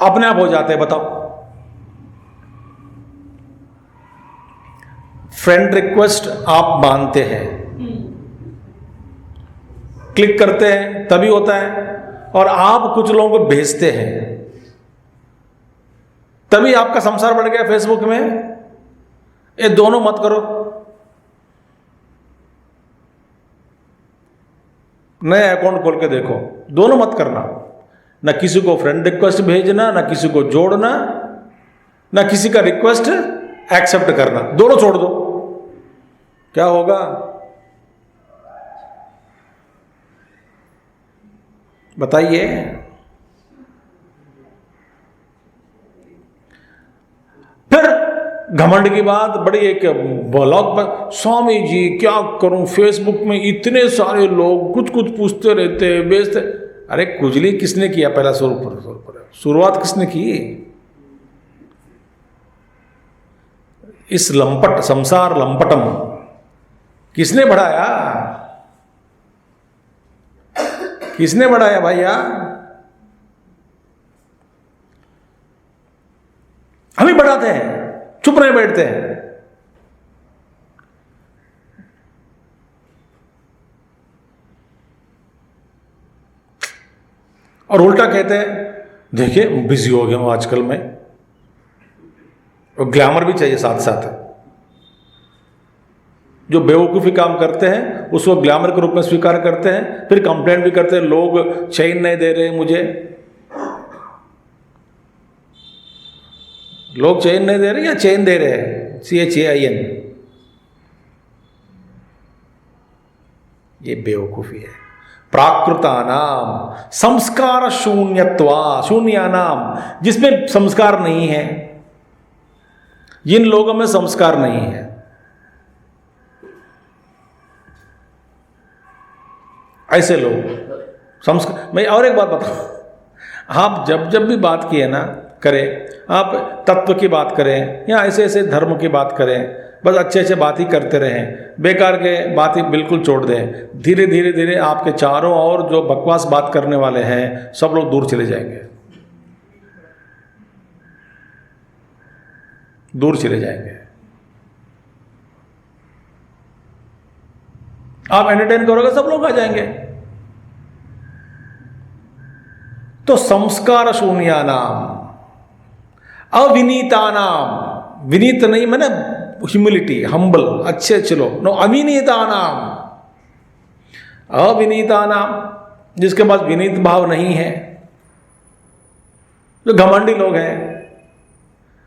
अपने आप हो जाते हैं? बताओ। फ्रेंड रिक्वेस्ट आप मानते हैं, क्लिक करते हैं तभी होता है, और आप कुछ लोगों को भेजते हैं तभी आपका संसार बढ़ गया फेसबुक में। ये दोनों मत करो। नया अकाउंट खोल के देखो, दोनों मत करना। ना किसी को फ्रेंड रिक्वेस्ट भेजना, ना किसी को जोड़ना, ना किसी का रिक्वेस्ट एक्सेप्ट करना, दोनों छोड़ दो। क्या होगा? बताइए। फिर घमंड की बात बड़ी, एक ब्लॉग पर स्वामी जी क्या करूं, फेसबुक में इतने सारे लोग कुछ कुछ पूछते रहते बेचते। अरे कुजली किसने किया पहला? शुरुआत किसने की? इस लंपट संसार लंपटम किसने बढ़ाया? किसने बढ़ाया भैया? हम ही बढ़ाते हैं, चुप नहीं बैठते हैं। और उल्टा कहते हैं देखिए बिजी हो गया हूं आजकल में, और ग्लैमर भी चाहिए साथ साथ। जो बेवकूफ़ी काम करते हैं उसको ग्लैमर के रूप में स्वीकार करते हैं, फिर कंप्लेंट भी करते हैं लोग चैन नहीं दे रहे मुझे, लोग चैन नहीं दे रहे या चैन दे रहे हैं, CHAIN। ये बेवकूफ़ी है। प्राकृतानाम संस्कार शून्यत्वा, शून्यानाम जिसमें संस्कार नहीं है, जिन लोगों में संस्कार नहीं है। ऐसे लोग संस्कार। मैं और एक बात बताऊं, आप जब जब भी बात किए ना करें, आप तत्व की बात करें या ऐसे ऐसे धर्म की बात करें, बस अच्छे अच्छे बात ही करते रहें, बेकार के बात ही बिल्कुल छोड़ दें। धीरे धीरे धीरे आपके चारों ओर जो बकवास बात करने वाले हैं सब लोग दूर चले जाएंगे, दूर चले जाएंगे। आप एंटरटेन करोगे सब लोग आ जाएंगे। तो संस्कार शून्यानाम, अविनीता नाम, विनीत नहीं मैंने ह्यूमिलिटी, हम्बल, अच्छे चलो नो, अविनीता नाम, अविनीता नाम जिसके पास विनीत भाव नहीं है, जो घमंडी लोग हैं।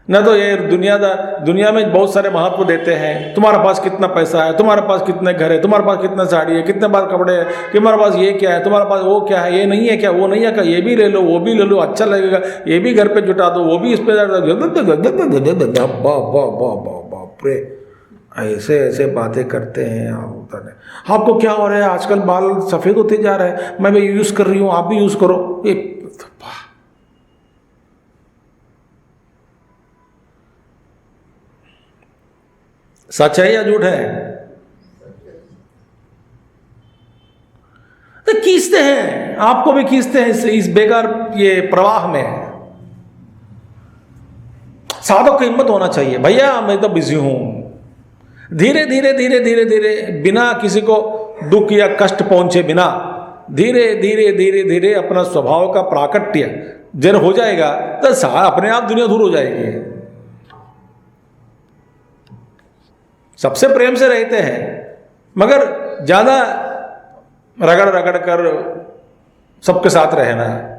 न तो ये दुनिया में बहुत सारे महत्व देते हैं, तुम्हारे पास कितना पैसा है, तुम्हारे पास कितने घर है, तुम्हारे पास कितना साड़ी है, कितने बार कपड़े हैं, तुम्हारे पास ये क्या है, तुम्हारे पास वो क्या है, ये नहीं है क्या, वो नहीं है क्या, ये भी ले लो, वो भी ले लो, अच्छा लगेगा, ये भी घर पे जुटा दो, वो भी इस पे बाप रे, ऐसे ऐसे बातें करते हैं। आपको क्या हो रहा है आजकल, बाल सफेद होते जा रहे हैं, मैं भी यूज कर रही हूँ, आप भी यूज करो। सच है या झूठ है? तो खींचते हैं, आपको भी खींचते हैं इस बेकार ये प्रवाह में। साधक को हिम्मत होना चाहिए, भैया मैं तो बिजी हूं। धीरे धीरे धीरे धीरे धीरे बिना किसी को दुख या कष्ट पहुंचे बिना धीरे धीरे धीरे धीरे अपना स्वभाव का प्राकट्य जर हो जाएगा तो अपने आप दुनिया दूर हो जाएगी। सबसे प्रेम से रहते हैं मगर ज्यादा रगड़ रगड़ कर सबके साथ रहना है।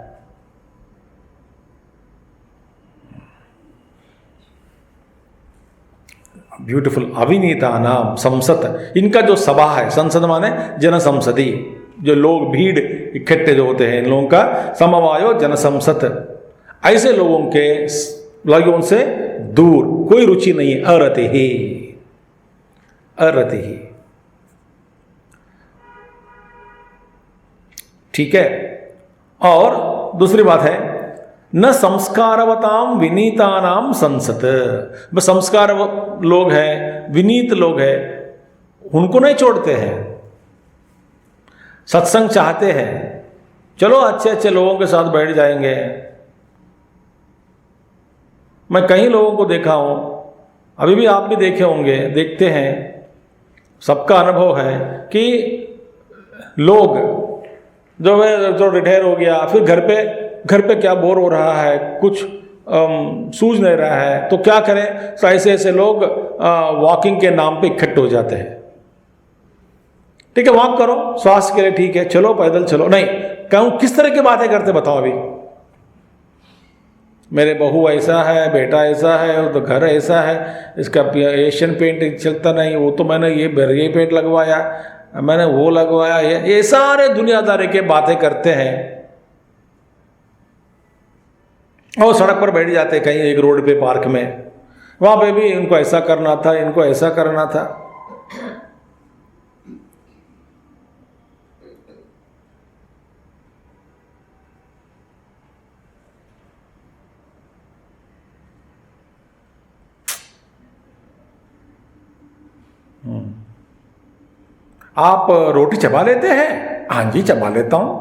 ब्यूटीफुल। अविनीता नाम संसद, इनका जो सभा है, संसद माने जन संसदी, जो लोग भीड़ इकट्ठे जो होते हैं इन लोगों का समवायो जन संसद। ऐसे लोगों से दूर, कोई रुचि नहीं है। अरति ही, अरति ही, ठीक है। और दूसरी बात है न संस्कारवताम विनीतानाम संसत। बस संस्कार लोग हैं, विनीत लोग हैं, उनको नहीं छोड़ते हैं, सत्संग चाहते हैं, चलो अच्छे अच्छे लोगों के साथ बैठ जाएंगे। मैं कई लोगों को देखा हूं, अभी भी आप भी देखे होंगे, देखते हैं, सबका अनुभव है कि लोग जो रिटायर हो गया, फिर घर पे क्या बोर हो रहा है, कुछ सूझ नहीं रहा है, तो क्या करें, तो ऐसे ऐसे लोग वॉकिंग के नाम पे इकट्ठे हो जाते हैं। ठीक है, वॉक करो, स्वास्थ्य के लिए ठीक है, चलो पैदल चलो। नहीं कहूँ किस तरह की बातें करते बताओ। अभी मेरे बहू ऐसा है, बेटा ऐसा है, तो घर ऐसा है, इसका एशियन पेंट चलता नहीं, वो तो मैंने ये पेंट लगवाया, मैंने वो लगवाया, ये सारे दुनियादारी के बातें करते हैं। और सड़क पर बैठ जाते कहीं एक रोड पे, पार्क में, वहां पे भी इनको ऐसा करना था, इनको ऐसा करना था। आप रोटी चबा लेते हैं? हाँ जी चबा लेता हूं।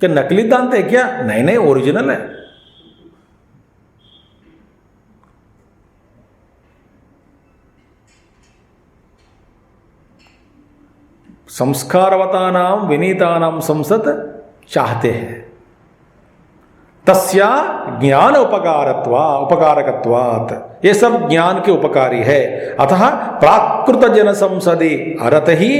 क्या नकली दांत है क्या? नहीं नहीं, ओरिजिनल है। संस्कारवतानाम विनीतानाम संसद चाहते हैं, तस्या ज्ञान उपकारकत्वात्, ये सब ज्ञान के उपकारी है। अतः प्राकृत जन संसदि अरत ही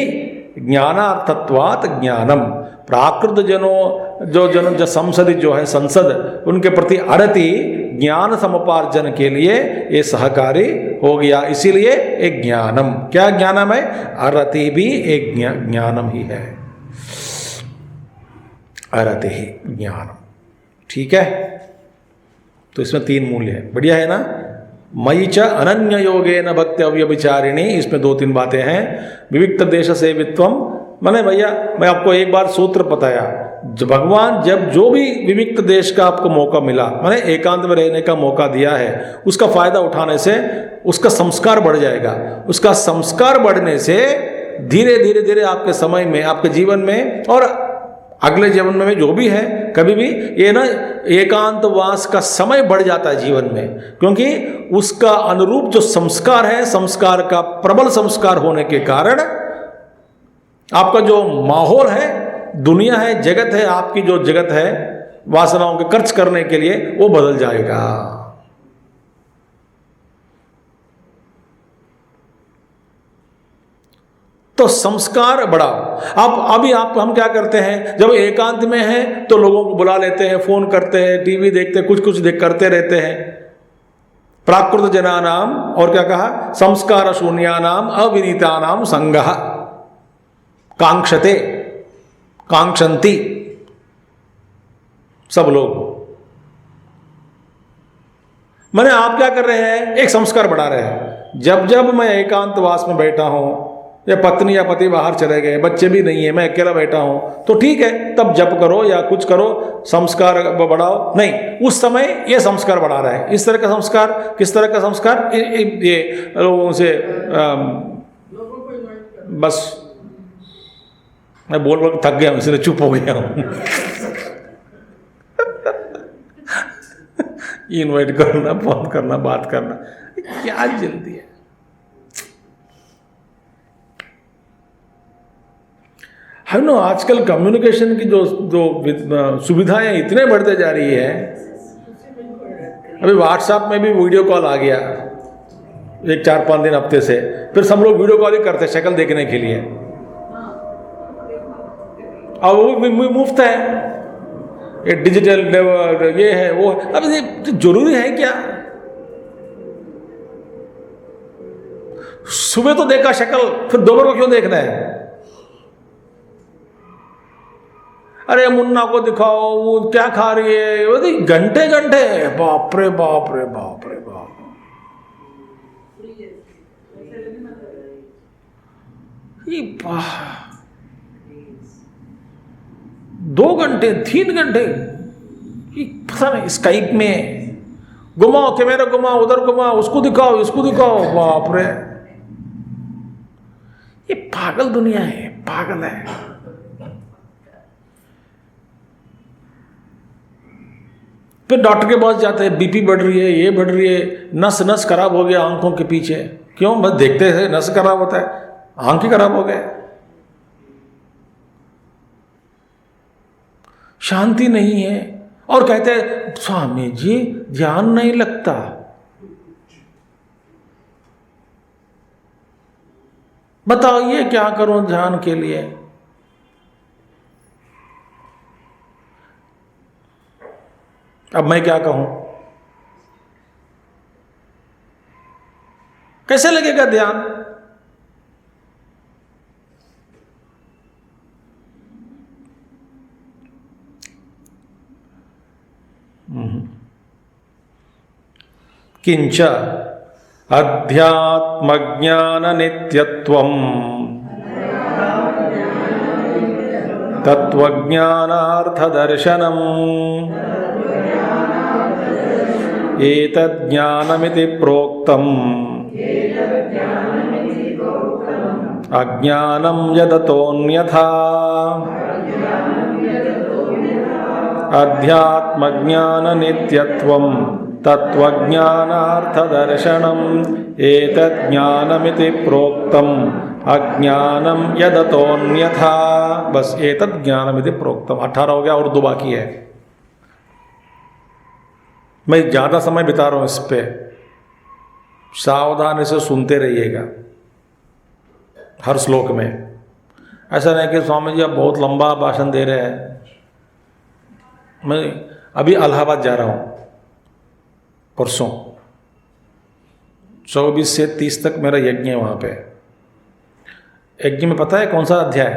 ज्ञानार्थत्वात् ज्ञानम, प्राकृत जनों जो संसद जो है संसद, उनके प्रति अरति ज्ञान समुपार्जन के लिए ये सहकारी हो गया, इसीलिए एक ज्ञानम। क्या ज्ञानम है? अरति भी एक ज्ञानम ही है, अरति ही ज्ञानम। ठीक है, तो इसमें 3 मूल्य है। बढ़िया है ना? मयि च अनन्य योगेन भक्ति अव्यभिचारिणी, इसमें 2-3 बातें हैं। विविक्त देश सेवित्वम, मैंने भैया मैं आपको एक बार सूत्र बताया, भगवान जब जो भी विविक्त देश का आपको मौका मिला, मैंने एकांत में रहने का मौका दिया है, उसका फायदा उठाने से उसका संस्कार बढ़ जाएगा। उसका संस्कार बढ़ने से धीरे धीरे धीरे आपके समय में, आपके जीवन में और अगले जीवन में जो भी है, कभी भी ये ना एकांतवास का समय बढ़ जाता है जीवन में, क्योंकि उसका अनुरूप जो संस्कार है, संस्कार का प्रबल संस्कार होने के कारण आपका जो माहौल है, दुनिया है, जगत है, आपकी जो जगत है वासनाओं के खर्च करने के लिए, वो बदल जाएगा। तो संस्कार बढ़ाओ। अब अभी हम क्या करते हैं, जब एकांत में हैं तो लोगों को बुला लेते हैं, फोन करते हैं, टीवी देखते हैं, कुछ करते रहते हैं। प्राकृत जनानाम, और क्या कहा, संस्कार शून्यानाम अविनीतानाम संगः कांक्षते कांक्षन्ति, सब लोग। मैंने आप क्या कर रहे हैं, एक संस्कार बढ़ा रहे हैं। जब मैं एकांतवास में बैठा हूं, या पत्नी या पति बाहर चले गए, बच्चे भी नहीं है, मैं अकेला बैठा हूं, तो ठीक है, तब जप करो या कुछ करो, संस्कार बढ़ाओ। नहीं, उस समय ये संस्कार बढ़ा रहा है। इस तरह का संस्कार, किस तरह का संस्कार, ये लोगों से बस मैं बोल थक गया हूं, इसलिए चुप हो गया हूं। इनवाइट करना, फोन करना, बात करना, क्या जल्दी है। है ना, आजकल कम्युनिकेशन की जो सुविधाएं इतने बढ़ते जा रही है। अभी व्हाट्सएप में भी वीडियो कॉल आ गया, 4-5 दिन हफ्ते से, फिर सब लोग वीडियो कॉल ही करते हैं शक्ल देखने के लिए, और वो भी मुफ्त है। ये डिजिटल ये है वो है। अब ये जरूरी है क्या? सुबह तो देखा शक्ल, फिर दोपहर को क्यों देखना है? अरे मुन्ना को दिखाओ, वो क्या खा रही है, वो घंटे घंटे, बाप रे बाप रे बाप रे बाप। ये 2 घंटे 3 घंटे, पता नहीं, स्काइप में घुमाओ, कैमरा घुमाओ, उधर घुमाओ, उसको दिखाओ, इसको दिखाओ, बाप रे। ये पागल दुनिया है, पागल है। फिर डॉक्टर के पास जाते हैं, बीपी बढ़ रही है, ये बढ़ रही है, नस खराब हो गया आंखों के पीछे। क्यों? बस देखते हैं नस खराब होता है, आंख ही खराब हो गए। शांति नहीं है, और कहते हैं स्वामी जी ध्यान नहीं लगता। बताओ ये क्या करूं ध्यान के लिए? अब मैं क्या कहूं? कैसे लगेगा ध्यान? किंच अध्यात्मज्ञान नित्यत्वम् तत्त्वज्ञानार्थदर्शनम् एतज्ज्ञानमिति प्रोक्तम् अज्ञानं यदतोऽन्यथा अध्यात्मज्ञाननित्यत्वम् तत्त्वज्ञानार्थदर्शनम् एतज्ज्ञानमिति प्रोक्तम् अज्ञानं यदतोऽन्यथा। बस एतज्ज्ञानमिति प्रोक्तम् 18 हो गया और 2 बाकी है। मैं ज़्यादा समय बिता रहा हूँ इस पे, सावधानी से सुनते रहिएगा हर श्लोक में। ऐसा नहीं कि स्वामी जी आप बहुत लंबा भाषण दे रहे हैं। मैं अभी इलाहाबाद जा रहा हूँ परसों, 24 से 30 तक मेरा यज्ञ है वहाँ पे। यज्ञ में पता है कौन सा अध्याय?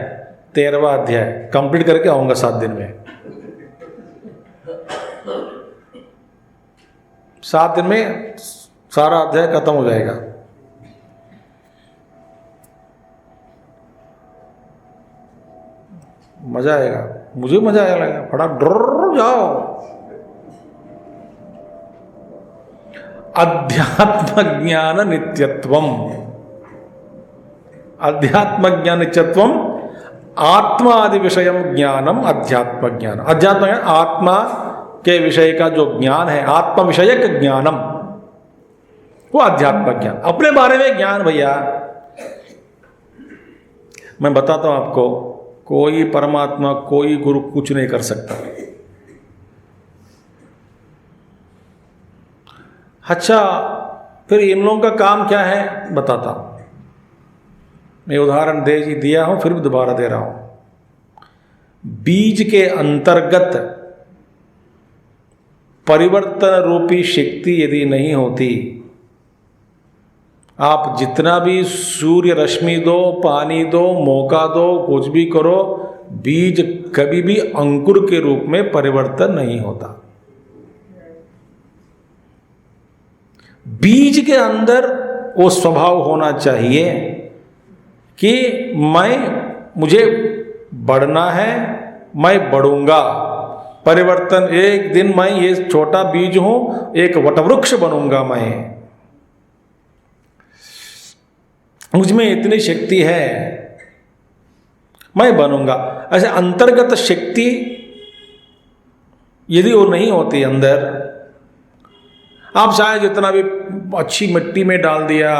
13वां अध्याय कंप्लीट करके आऊँगा 7 दिन में। 7 दिन में सारा अध्याय खत्म हो जाएगा। मजा आएगा, मुझे मजा आएगा। फटा डर जाओ। अध्यात्म ज्ञान नित्यत्वम, अध्यात्म ज्ञान नित्यत्वम आत्मा आदि विषयम ज्ञानम अध्यात्म ज्ञान। अध्यात्म ज्ञान आत्मा के विषय का जो ज्ञान है, आत्मा विषयक ज्ञानम, वो अध्यात्म ज्ञान। अपने बारे में ज्ञान भैया। मैं बताता हूं आपको, कोई परमात्मा कोई गुरु कुछ नहीं कर सकता। अच्छा, फिर इन लोगों का काम क्या है बताता हूं। मैं उदाहरण दिया हूं, फिर भी दोबारा दे रहा हूं। बीज के अंतर्गत परिवर्तन रूपी शक्ति यदि नहीं होती, आप जितना भी सूर्य रश्मि दो, पानी दो, मौका दो, कुछ भी करो, बीज कभी भी अंकुर के रूप में परिवर्तन नहीं होता। बीज के अंदर वो स्वभाव होना चाहिए कि मुझे बढ़ना है, मैं बढ़ूंगा। परिवर्तन, एक दिन मैं ये छोटा बीज हूं, एक वटवृक्ष बनूंगा। मुझमें इतनी शक्ति है, मैं बनूंगा। ऐसे अंतर्गत शक्ति यदि वो नहीं होती अंदर, आप शायद जितना भी अच्छी मिट्टी में डाल दिया,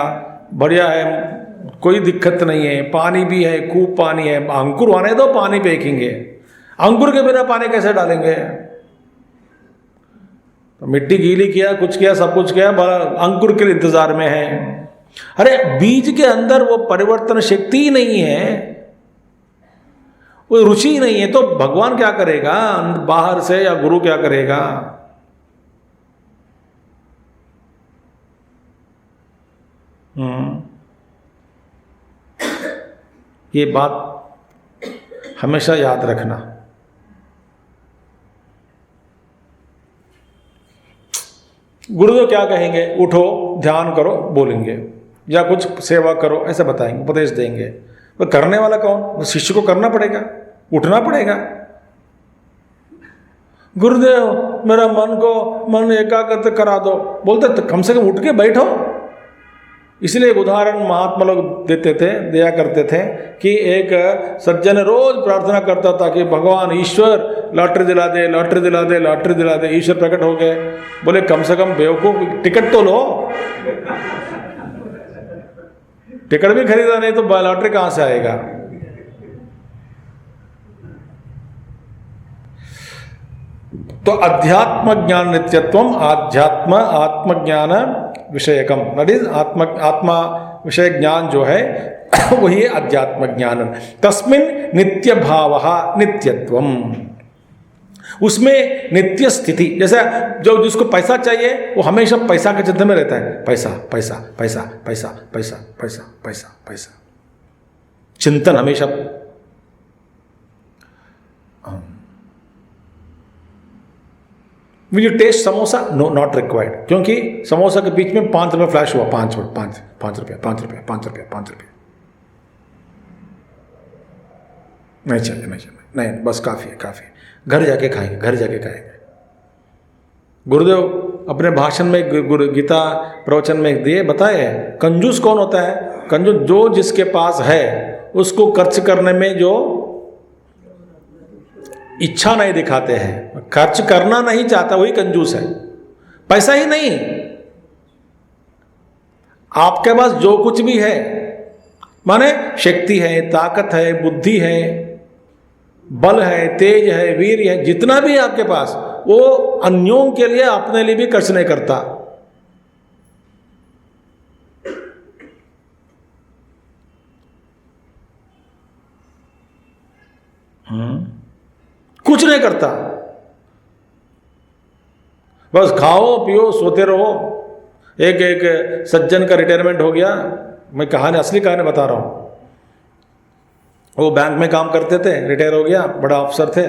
बढ़िया है, कोई दिक्कत नहीं है, पानी भी है, खूब पानी है, अंकुर आने दो, पानी फेंकेंगे। अंकुर के बिना पानी कैसे डालेंगे? तो मिट्टी गीली किया, कुछ किया, सब कुछ किया, अंकुर के इंतजार में है। अरे बीज के अंदर वो परिवर्तन शक्ति ही नहीं है, वो रुचि नहीं है, तो भगवान क्या करेगा बाहर से, या गुरु क्या करेगा? ये बात हमेशा याद रखना। गुरुदेव क्या कहेंगे? उठो, ध्यान करो, बोलेंगे, या कुछ सेवा करो, ऐसे बताएंगे, उपदेश देंगे। तो करने वाला कौन? शिष्य को करना पड़ेगा, उठना पड़ेगा। गुरुदेव मेरा मन एकाग्र करा दो, बोलते तो कम से कम उठ के बैठो। इसलिए एक उदाहरण महात्मा लोग दिया करते थे कि एक सज्जन रोज प्रार्थना करता था कि भगवान ईश्वर लॉटरी दिला दे, लॉटरी दिला दे, लॉटरी दिला दे। ईश्वर प्रकट हो गए। बोले कम से कम बेवकूफ टिकट तो लो, टिकट भी खरीदा नहीं तो लॉटरी कहां से आएगा? तो अध्यात्म ज्ञान नित्यत्वम आध्यात्म आत्मज्ञान विषयकम, दैट इज आत्मा विषय ज्ञान जो है वही अध्यात्म ज्ञान। तस्मिन् नित्य भावः नित्यत्वम, उसमें नित्य स्थिति। जैसे जो जिसको पैसा चाहिए वो हमेशा पैसा के चिंतन में रहता है, पैसा पैसा पैसा पैसा पैसा पैसा पैसा पैसा, चिंतन हमेशा। Will you taste samosa? No, not required, क्योंकि समोसा के बीच में 5 रुपये फ्लैश हुआ, 5 रुपये, 5 रुपये, 5 रुपये, 5 रुपये, नहीं चाहिए, नहीं चाहिए, नहीं, बस काफ़ी है, काफ़ी है, घर जाके खाएंगे, घर जाके खाएंगे। गुरुदेव अपने भाषण में, गीता प्रवचन में दिए बताए, कंजूस कौन होता है? कंजूस जो जिसके पास है उसको खर्च करने में जो इच्छा नहीं दिखाते हैं, खर्च करना नहीं चाहता, वही कंजूस है। पैसा ही नहीं, आपके पास जो कुछ भी है, माने शक्ति है, ताकत है, बुद्धि है, बल है, तेज है, वीर है, जितना भी है आपके पास, वो अन्यों के लिए, अपने लिए भी खर्च नहीं करता। कुछ नहीं करता, बस खाओ पियो सोते रहो। एक सज्जन का रिटायरमेंट हो गया, मैं कहानी, असली कहानी बता रहा हूं। वो बैंक में काम करते थे, रिटायर हो गया, बड़ा अफसर थे।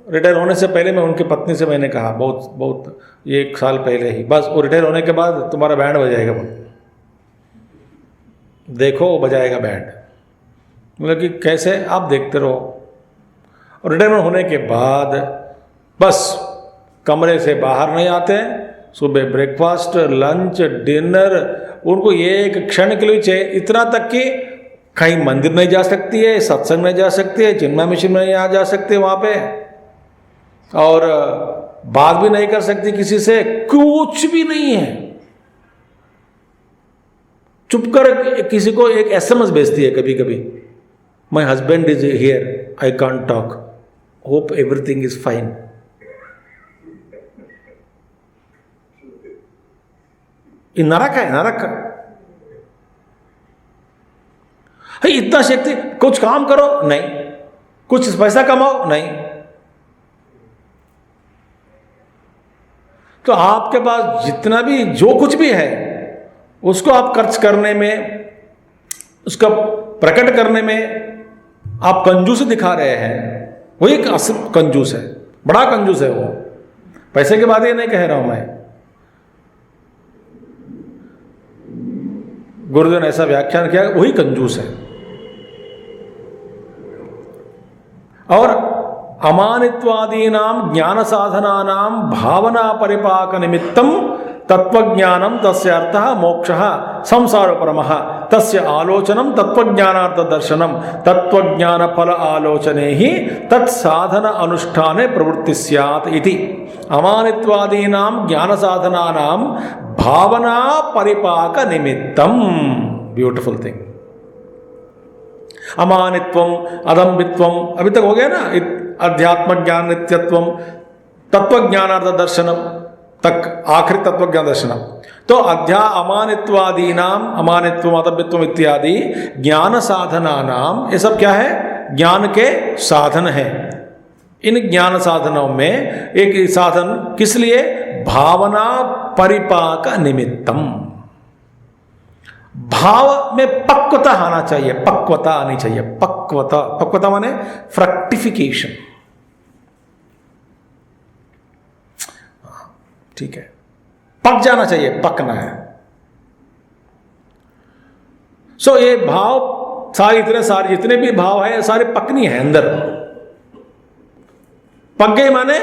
रिटायर होने से पहले मैं उनकी पत्नी से मैंने कहा, बहुत ये 1 साल पहले ही, बस वो रिटायर होने के बाद तुम्हारा बैंड बजाएगा, देखो वो बजाएगा बैंड। मतलब कि कैसे? आप देखते रहो। और रिटायरमेंट होने के बाद बस कमरे से बाहर नहीं आते, सुबह ब्रेकफास्ट, लंच, डिनर, उनको एक क्षण के लिए चाहिए। इतना तक कि कहीं मंदिर नहीं जा सकती है, सत्संग नहीं जा सकती है, चिन्मय मिशन में नहीं जा सकते वहाँ पे, और बात भी नहीं कर सकती किसी से, कुछ भी नहीं है। चुप कर किसी को एक SMS भेजती है कभी कभी, my husband is here, I can't talk, hope everything is fine. ये नरक है, नरक। इतना शक्ति, कुछ काम करो नहीं, कुछ पैसा कमाओ नहीं। तो आपके पास जितना भी, जो कुछ भी है, उसको आप खर्च करने में, उसका प्रकट करने में आप कंजूसी दिखा रहे हैं। वही असल कंजूस है, बड़ा कंजूस है वो। पैसे के बाद ये नहीं कह रहा हूं मैं। गुरुदेव ने ऐसा व्याख्यान किया, वही कंजूस है। और अमानित्वादीनां ज्ञान साधनानां भावना परिपाक निमित्तम तत्वज्ञानम तस्य अर्थः मोक्षः संसारोपरमः तस्य आलोचनम तत्वज्ञानार्थ दर्शनम तत्वज्ञान फल आलोचने ही तत्साधन अनुष्ठाने प्रवृत्ति स्यात् इति। अमानित्वादीनां ज्ञान साधनानां भावना परिपाक निमित्तम, ब्यूटीफुल थिंग। अमानित्वम, अदम्बित्वम, अभी तक हो गया ना, अध्यात्म ज्ञान नित्यत्वम, तत्वज्ञानार्थ दर्शनम तक, आखिरी तत्वज्ञान दर्शनम। तो अमानित्वादीनाम, अमानित्वम, अदम्बित्वम इत्यादि ज्ञान साधना नाम, ये सब क्या है? ज्ञान के साधन है। इन ज्ञान साधनों में एक साधन किस लिए? भावना परिपाक निमित्तम। भाव में पक्वता आना चाहिए, पक्वता आनी चाहिए, पक्वता। पक्वता माने फ्रक्टिफिकेशन, ठीक है, पक जाना चाहिए, पकना है। सो ये भाव सारे, इतने सारे जितने भी भाव है, सारे पकनी है अंदर। पक गए माने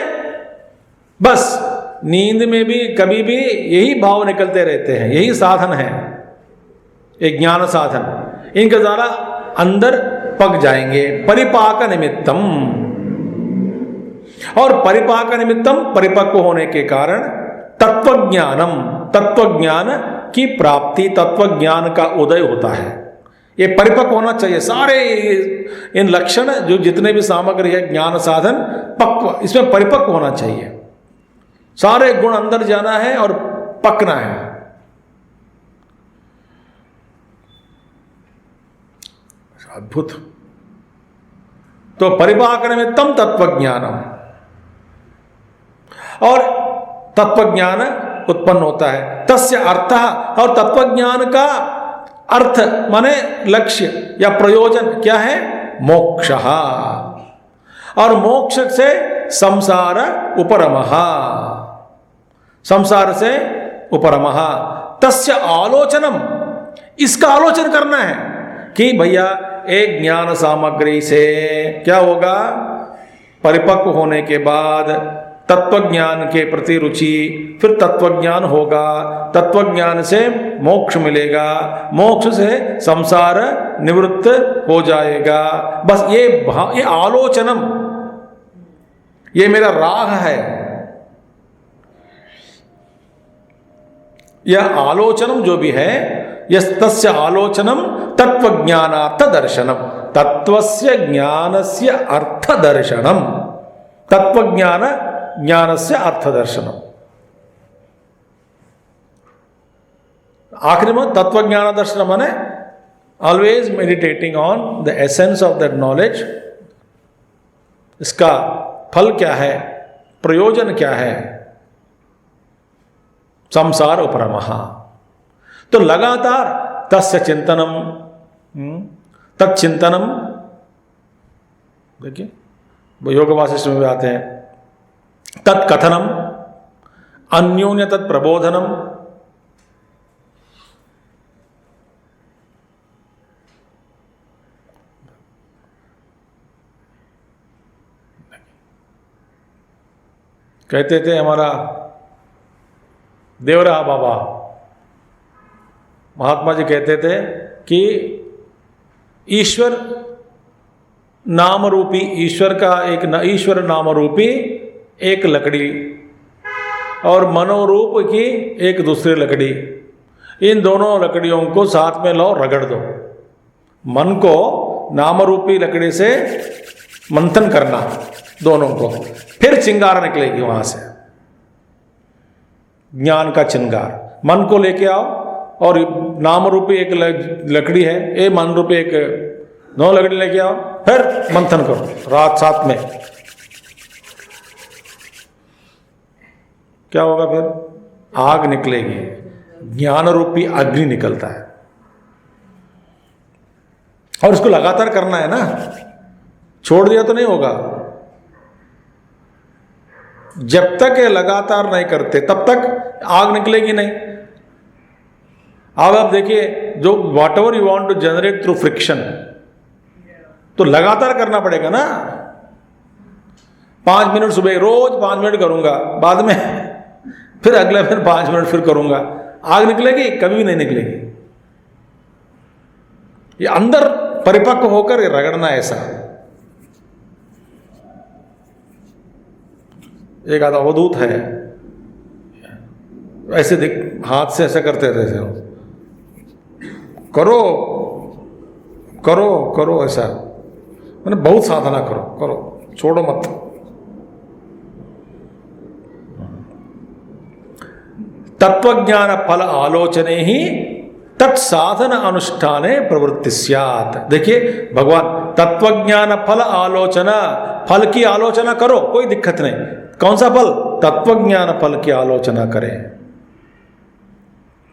बस नींद में भी कभी भी यही भाव निकलते रहते हैं, यही साधन है, एक ज्ञान साधन। इनके द्वारा अंदर पक जाएंगे। परिपाक निमित्तम, और परिपाक निमित्तम, परिपक्व होने के कारण तत्वज्ञानम, तत्वज्ञान की प्राप्ति, तत्वज्ञान का उदय होता है। ये परिपक्व होना चाहिए। सारे इन लक्षण जो जितने भी सामग्री है, ज्ञान साधन पक्व, इसमें परिपक्व होना चाहिए। सारे गुण अंदर जाना है और पकना है। अद्भुत। तो परिपाक निमित्तम तत्वज्ञानम, और तत्वज्ञान उत्पन्न होता है। तस्य अर्थः, और तत्वज्ञान का अर्थ माने लक्ष्य या प्रयोजन क्या है? मोक्षः, और मोक्ष से संसार उपरमः, संसार से उपरमः तस्य आलोचनम, इसका आलोचन करना है कि भैया एक ज्ञान सामग्री से क्या होगा, परिपक्व होने के बाद तत्वज्ञान के प्रति रुचि, फिर तत्वज्ञान होगा, तत्वज्ञान से मोक्ष मिलेगा, मोक्ष से संसार निवृत्त हो जाएगा। बस ये आलोचनम, ये मेरा राग है। यह आलोचनम जो भी है, यह तस्य आलोचनम तत्वज्ञानार्थ दर्शनम, तत्वस्य ज्ञानस्य अर्थ दर्शनम, तत्वज्ञान ज्ञानस्य अर्थ दर्शनम। आखिर में तत्वज्ञान दर्शन माने always meditating on the essence of that knowledge. इसका फल क्या है, प्रयोजन क्या है, संसार उपरमः। तो लगातार तस्य चिंतनम, तत्चिंतनम, देखिए योग वासिष्ठ में भी आते हैं, तत्कथनम, अन्योन्य तत्प्रबोधनम, कहते थे हमारा देवरा बाबा महात्मा जी कहते थे कि ईश्वर नाम रूपी, ईश्वर का एक ईश्वर नाम रूपी एक लकड़ी और मनोरूप की एक दूसरी लकड़ी, इन दोनों लकड़ियों को साथ में लो, रगड़ दो। मन को नाम रूपी लकड़ी से मंथन करना दोनों को, फिर चिंगार निकलेगी वहां से, ज्ञान का चिंगार। मन को लेके आओ और नाम रूपी एक लकड़ी है, ए मन रूपी एक दो लकड़ी लेके आओ, फिर मंथन करो रात साथ में। क्या होगा फिर? आग निकलेगी, ज्ञान रूपी अग्नि निकलता है। और उसको लगातार करना है ना, छोड़ दिया तो नहीं होगा। जब तक ये लगातार नहीं करते तब तक आग निकलेगी नहीं। अब आप देखिए, जो whatever you want to generate through friction, तो लगातार करना पड़ेगा ना। 5 मिनट सुबह, रोज 5 मिनट करूंगा, बाद में फिर अगले फिर 5 मिनट फिर करूंगा, आग निकलेगी? कभी नहीं निकलेगी। ये अंदर परिपक्व होकर रगड़ना ऐसा। एक आधा अवधूत है, ऐसे हाथ से ऐसा करते रहते हो, करो करो करो, ऐसा मैंने बहुत साधना करो करो, छोड़ो मत। तत्वज्ञान फल आलोचने ही तत्साधन अनुष्ठाने प्रवृत्ति स्यात्। देखिए भगवान, तत्वज्ञान फल आलोचना, फल की आलोचना करो, कोई दिक्कत नहीं। कौन सा फल? तत्वज्ञान फल की आलोचना करें,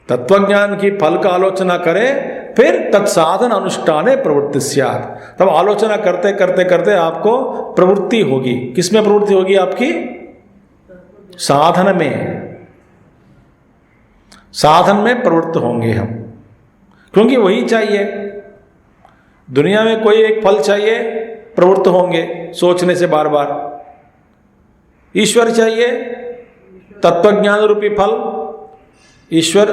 तत्वज्ञान की फल का आलोचना करें, फिर तत्साधन अनुष्ठाने प्रवृत्ति स्यात्। तब आलोचना करते करते करते आपको प्रवृत्ति होगी। किसमें प्रवृत्ति होगी आपकी? साधन में, साधन में प्रवृत्त होंगे हम, क्योंकि वही चाहिए। दुनिया में कोई एक फल चाहिए, प्रवृत्त होंगे सोचने से बार बार। ईश्वर चाहिए, तत्वज्ञान रूपी फल, ईश्वर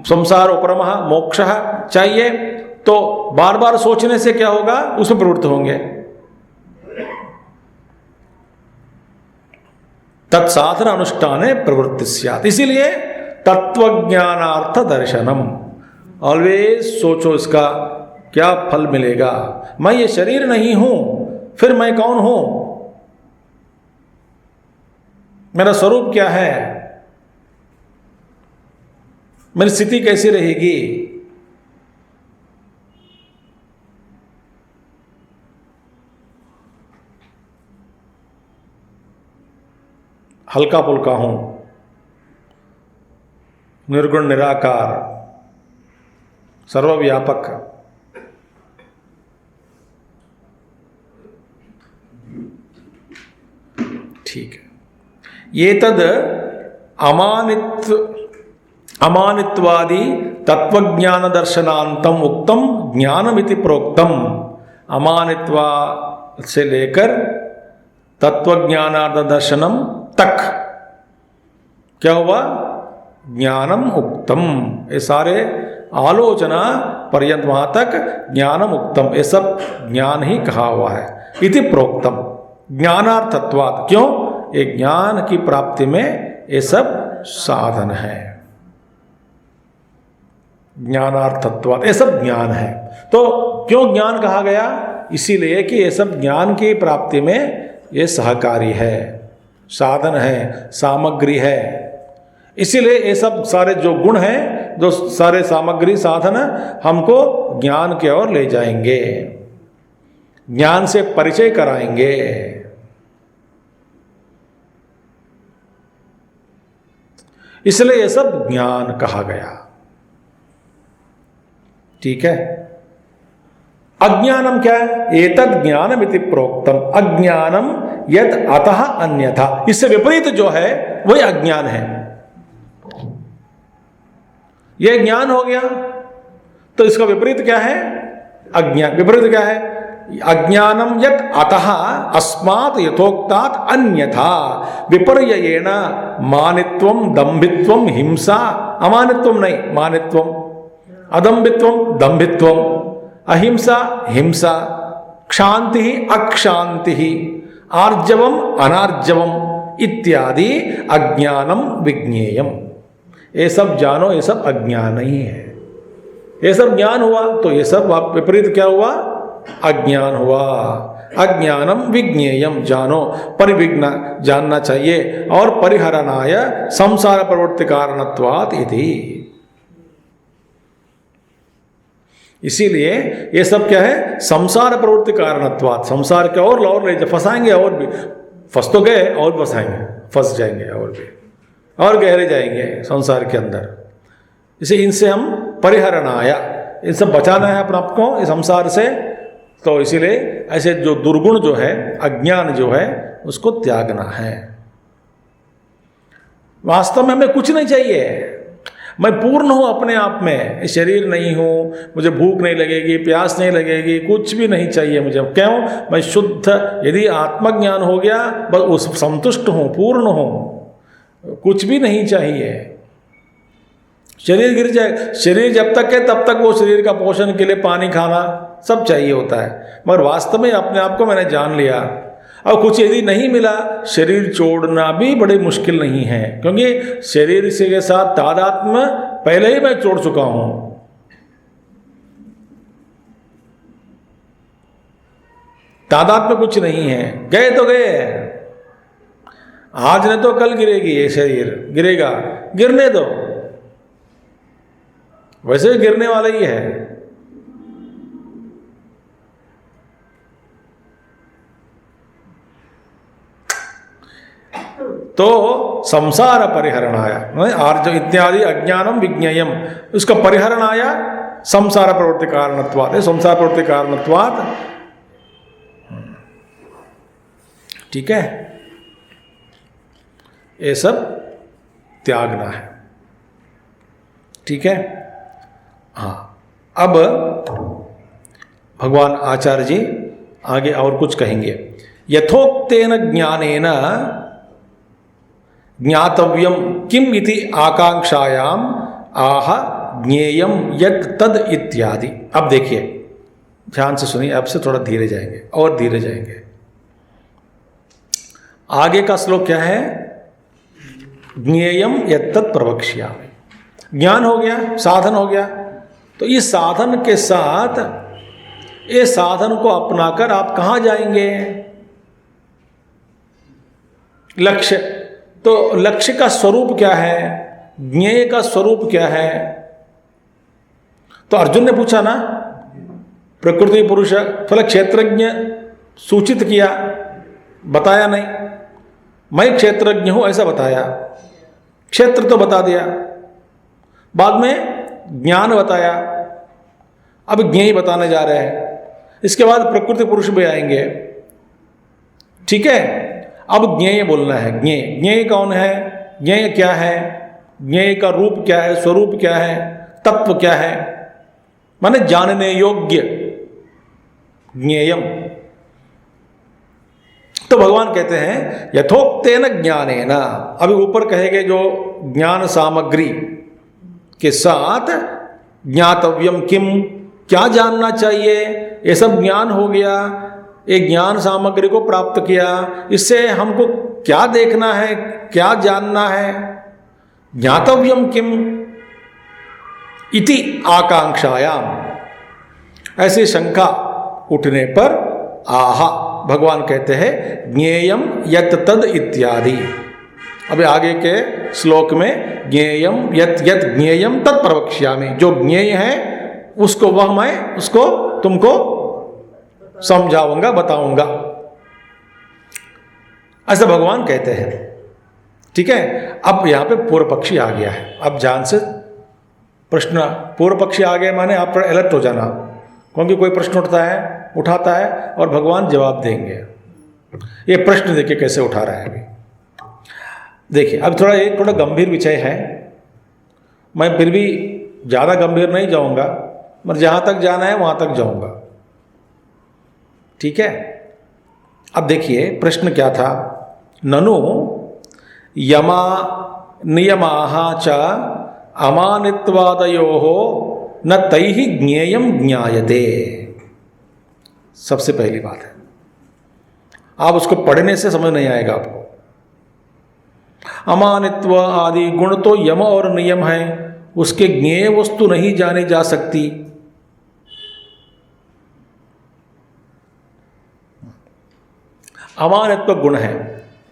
संसार उपरमः मोक्षः चाहिए, तो बार बार सोचने से क्या होगा? उसमें प्रवृत्त होंगे। तत्साधन अनुष्ठाने प्रवृत्ति स्यात्। इसीलिए तत्वज्ञानार्थ दर्शनम, ऑलवेज सोचो इसका क्या फल मिलेगा। मैं ये शरीर नहीं हूं, फिर मैं कौन हूं? मेरा स्वरूप क्या है? मेरी स्थिति कैसी रहेगी? हल्का पुल्का हूं, निर्गुण निराकार, सर्वव्यापक। ठीक है। ये तद अमानित्वादि तत्वज्ञान दर्शनांतम उक्तम ज्ञानमिति प्रोक्तम। अमानित्वा से लेकर तत्वज्ञानार्थ दर्शनम तक क्या हुआ? ज्ञानम उक्तम। ये सारे आलोचना पर्यंत वहां तक ज्ञानम उक्तम, ये सब ज्ञान ही कहा हुआ है। इति प्रोक्तम ज्ञानार्थत्वात्, क्यों? ये ज्ञान की प्राप्ति में ये सब साधन है। ज्ञानार्थत्वात् ये सब ज्ञान है। तो क्यों ज्ञान कहा गया? इसीलिए कि ये सब ज्ञान की प्राप्ति में ये सहकारी है, साधन है, सामग्री है। इसीलिए ये सब सारे जो गुण हैं, जो सारे सामग्री साधन हमको ज्ञान की ओर ले जाएंगे, ज्ञान से परिचय कराएंगे। इसलिए ये सब ज्ञान कहा गया। ठीक है। अज्ञानम क्या है? एतद् ज्ञानमिति प्रोक्तम। अज्ञानम यद अतः अन्यथा, इससे विपरीत जो है वही अज्ञान है। यह ज्ञान हो गया तो इसका विपरीत क्या है? अज्ञान। विपरीत क्या है? अज्ञानम यत् अतः अस्मात् यथोक्तात् अन्यथा विपर्ययेण मानित्वम दंभित्वम हिंसा। अमानित्वम नहीं, मानित्वम, अदंभित्वम दंभित्वम, अहिंसा हिंसा, क्षांति अक्षांति, आर्जवम अनार्जवम इत्यादि अज्ञानम विज्ञेयम। ये सब जानो, ये सब अज्ञान ही है। ये सब ज्ञान हुआ तो ये सब विपरीत क्या हुआ? अज्ञान हुआ। अज्ञानम विज्ञेयम, जानो, परिविघ्न जानना चाहिए। और परिहरणाय संसार प्रवृत्ति कारणत्वात् इति। इसीलिए ये सब क्या है? संसार प्रवृत्ति कारणत्वात्, संसार के और ले फंसाएंगे, और भी फंस तो गए और फंसाएंगे, फंस जाएंगे और भी, और गहरे जाएंगे संसार के अंदर। इसे इनसे हम परिहरणाय, इनसे बचाना है अपने आप को इस संसार से। तो इसीलिए ऐसे जो दुर्गुण जो है, अज्ञान जो है, उसको त्यागना है। वास्तव में हमें कुछ नहीं चाहिए। मैं पूर्ण हूं अपने आप में, शरीर नहीं हूं, मुझे भूख नहीं लगेगी, प्यास नहीं लगेगी, कुछ भी नहीं चाहिए मुझे। क्यों? मैं शुद्ध, यदि आत्मज्ञान हो गया बस उस संतुष्ट हूं, पूर्ण हूं, कुछ भी नहीं चाहिए। शरीर गिर जाए, शरीर जब तक है तब तक वो शरीर का पोषण के लिए पानी खाना सब चाहिए होता है। मगर वास्तव में अपने आप को मैंने जान लिया, और कुछ यदि नहीं मिला, शरीर छोड़ना भी बड़ी मुश्किल नहीं है, क्योंकि शरीर से के साथ तादात्म्य पहले ही मैं छोड़ चुका हूं। तादात्म्य कुछ नहीं है, गए तो गए, आज नहीं तो कल गिरेगी, ये शरीर गिरेगा, गिरने दो, वैसे भी गिरने वाला ही है। तो संसार परिहरणाय, आर्ज इत्यादि अज्ञानम विज्ञेयम, उसका परिहरणाय संसार प्रवृत्ति कारणत्वात्, संसार प्रवृत्ति कारणत्वात्। ठीक है, ये सब त्यागना है। ठीक है। हाँ, अब भगवान आचार्य जी आगे और कुछ कहेंगे। यथोक्तेन ज्ञानेन ज्ञातव्यम किम इति आकांक्षायाम आह ज्ञेयम यत् तद इत्यादि। अब देखिए, ध्यान से सुनिए, अब से थोड़ा धीरे जाएंगे और धीरे जाएंगे। आगे का श्लोक क्या है? ज्ञेयम यत् तत् प्रवक्ष्यामि। ज्ञान हो गया, साधन हो गया, तो इस साधन के साथ ये साधन को अपनाकर आप कहाँ जाएंगे? लक्ष्य। तो लक्ष्य का स्वरूप क्या है? ज्ञेय का स्वरूप क्या है? तो अर्जुन ने पूछा ना, प्रकृति पुरुष फल क्षेत्रज्ञ सूचित किया, बताया नहीं, मैं क्षेत्रज्ञ हूं ऐसा बताया, क्षेत्र तो बता दिया, बाद में ज्ञान बताया, अब ज्ञेय बताने जा रहे हैं। इसके बाद प्रकृति पुरुष भी आएंगे। ठीक है, अब ज्ञेय बोलना है। ज्ञेय, ज्ञेय कौन है? ज्ञेय क्या है, ज्ञेय का रूप क्या है, स्वरूप क्या है, तत्व क्या है, माने जानने योग्य ज्ञेयम। तो भगवान कहते हैं यथोक्तेन ज्ञानेन, अभी ऊपर कहे गए जो ज्ञान सामग्री के साथ ज्ञातव्यम किम, क्या जानना चाहिए, ये सब ज्ञान हो गया, एक ज्ञान सामग्री को प्राप्त किया, इससे हमको क्या देखना है, क्या जानना है, ज्ञातव्यम किम इति आकांक्षायाम, ऐसी शंका उठने पर आहा, भगवान कहते हैं ज्ञेयम यत तद इत्यादि। अभी आगे के श्लोक में ज्ञेयम यत यत ज्ञेयम तत् प्रवक्ष्यामि, जो ज्ञेय है उसको वह मैं उसको तुमको समझाऊंगा, बताऊंगा, ऐसा भगवान कहते हैं। ठीक है, अब यहां पे पूर्व पक्षी आ गया है। अब ध्यान से प्रश्न, पूर्व पक्षी आ गए माने आप अलर्ट हो जाना, क्योंकि कोई प्रश्न उठाता है और भगवान जवाब देंगे। ये प्रश्न देखिए कैसे उठा रहा है। अभी देखिए, अब थोड़ा गंभीर विषय है, मैं फिर भी ज़्यादा गंभीर नहीं जाऊंगा, मगर जहाँ तक जाना है वहाँ तक जाऊंगा। ठीक है, अब देखिए प्रश्न क्या था, ननु यमा नियमाः च अमानित्वादयोः न तैहि ज्ञेयं ज्ञायते। सबसे पहली बात है, आप उसको पढ़ने से समझ नहीं आएगा आपको। अमानित्व आदि गुण तो यम और नियम है, उसके ज्ञेय वस्तु नहीं जानी जा सकती। अमानित्व गुण है,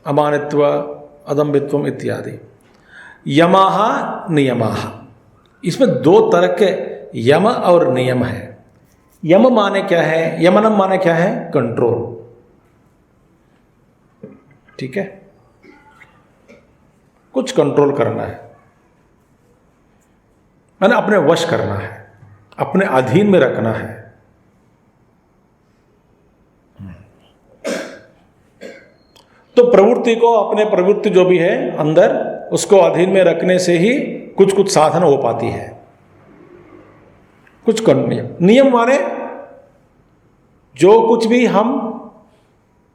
अमानित्व अदम्बित्वम इत्यादि। यमाह नियमाह, इसमें दो तरह के यम और नियम है। यम माने क्या है, यमनम माने क्या है, कंट्रोल। ठीक है, कुछ कंट्रोल करना है, मैंने अपने वश करना है, अपने अधीन में रखना है। तो प्रवृत्ति को, अपने प्रवृत्ति जो भी है अंदर, उसको अधीन में रखने से ही कुछ साधन हो पाती है। कुछ नियम, नियम माने जो कुछ भी हम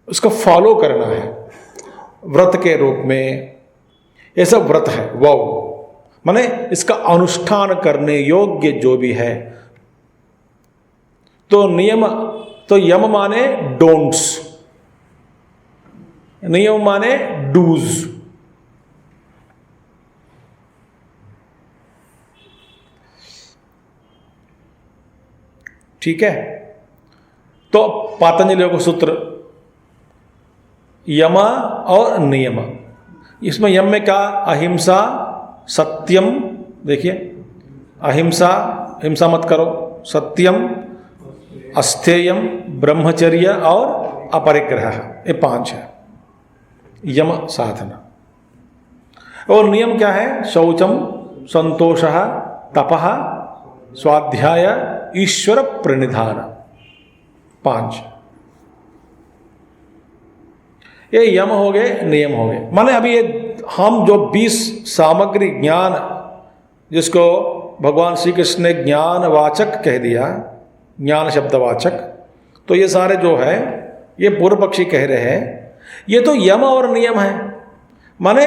उसको फॉलो करना है, व्रत के रूप में, ये सब व्रत है। वाव माने इसका अनुष्ठान करने योग्य जो भी है। तो नियम, तो यम माने डोंट्स, नियम माने डूज। ठीक है, तो पातंजलि योग सूत्र यम और नियम, इसमें यम में क्या, अहिंसा, सत्यम, देखिए अहिंसा, हिंसा मत करो, सत्यम, अस्थेयम, ब्रह्मचर्य और अपरिग्रह, ये 5 है यम साधना। और नियम क्या है, शौचम, संतोषः, तपः, स्वाध्याय, ईश्वर प्रणिधान, 5। ये यम हो गए, नियम हो गए। माने अभी ये हम जो 20 सामग्री ज्ञान, जिसको भगवान श्री कृष्ण ने ज्ञानवाचक कह दिया, ज्ञान शब्दवाचक, तो ये सारे जो है ये पूर्व पक्षी कह रहे हैं ये तो यम और नियम है। माने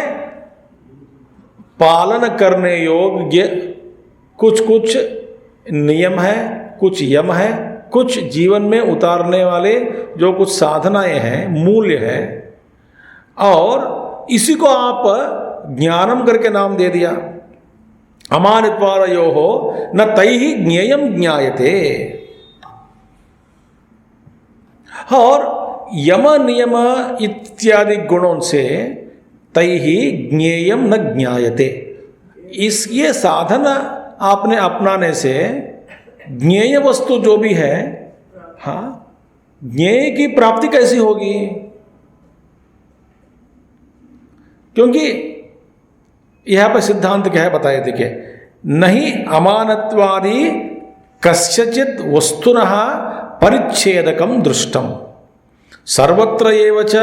पालन करने योग्य कुछ नियम है, कुछ यम है, कुछ जीवन में उतारने वाले जो कुछ साधनाएं हैं, मूल्य है, और इसी को आप ज्ञानम करके नाम दे दिया। अमानित्वादयो हो न तैहि ज्ञेयम ज्ञायते। और यम नियम इत्यादि गुणों से तैहि ज्ञेयम न ज्ञायते, इस ये साधन आपने अपनाने से ज्ञेय वस्तु जो भी है, हाँ, ज्ञेय की प्राप्ति कैसी होगी? क्योंकि यहां पर सिद्धांत क्या है बताइए, देखिए, नहीं अमानत्वादि कस्यचित् वस्तुनः परिच्छेदकम दृष्टम, सर्वत्र एव च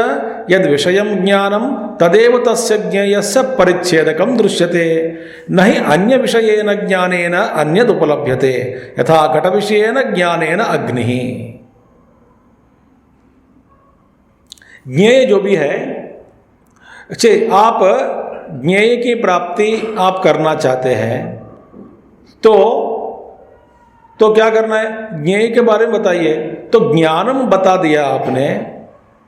यद विषयम ज्ञानम तदेव तस्य ज्ञेयस्य परिच्छेदकं दृश्यते न हि अन्य विषयेन ज्ञानेन अन्यद उपलभ्यते यथा घट विषयेन ज्ञानेन अग्निः। ज्ञेय जो भी है, आप ज्ञेय की प्राप्ति आप करना चाहते हैं तो क्या करना है, ज्ञेय के बारे में बताइए। तो ज्ञानम बता दिया आपने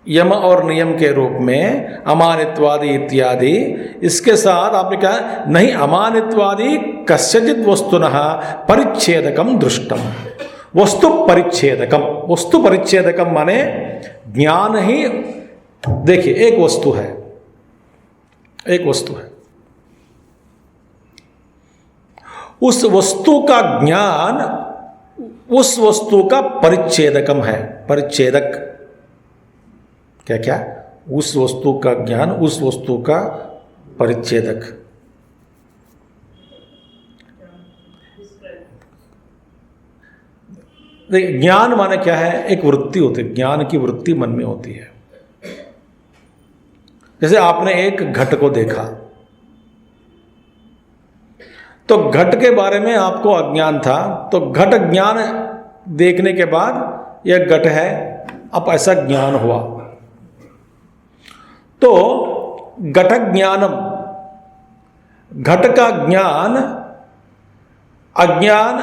यम और नियम के रूप में, अमानित्वादि इत्यादि। इसके साथ आपने कहा नहीं अमानित्वादि कस्यचित् वस्तुनः परिच्छेदकम दृष्टम। वस्तु परिच्छेदकम, वस्तु परिच्छेदकम माने ज्ञान ही, देखिए एक वस्तु है, एक वस्तु है, उस वस्तु का ज्ञान उस वस्तु का परिच्छेदकम है। परिच्छेदक क्या क्या, उस वस्तु का ज्ञान उस वस्तु का परिच्छेदक। देखिए ज्ञान माने क्या है, एक वृत्ति होती है, ज्ञान की वृत्ति मन में होती है। जैसे आपने एक घट को देखा तो घट के बारे में आपको अज्ञान था, तो घट ज्ञान देखने के बाद यह घट है, अब ऐसा ज्ञान हुआ। तो घट ज्ञानम, घट का ज्ञान, अज्ञान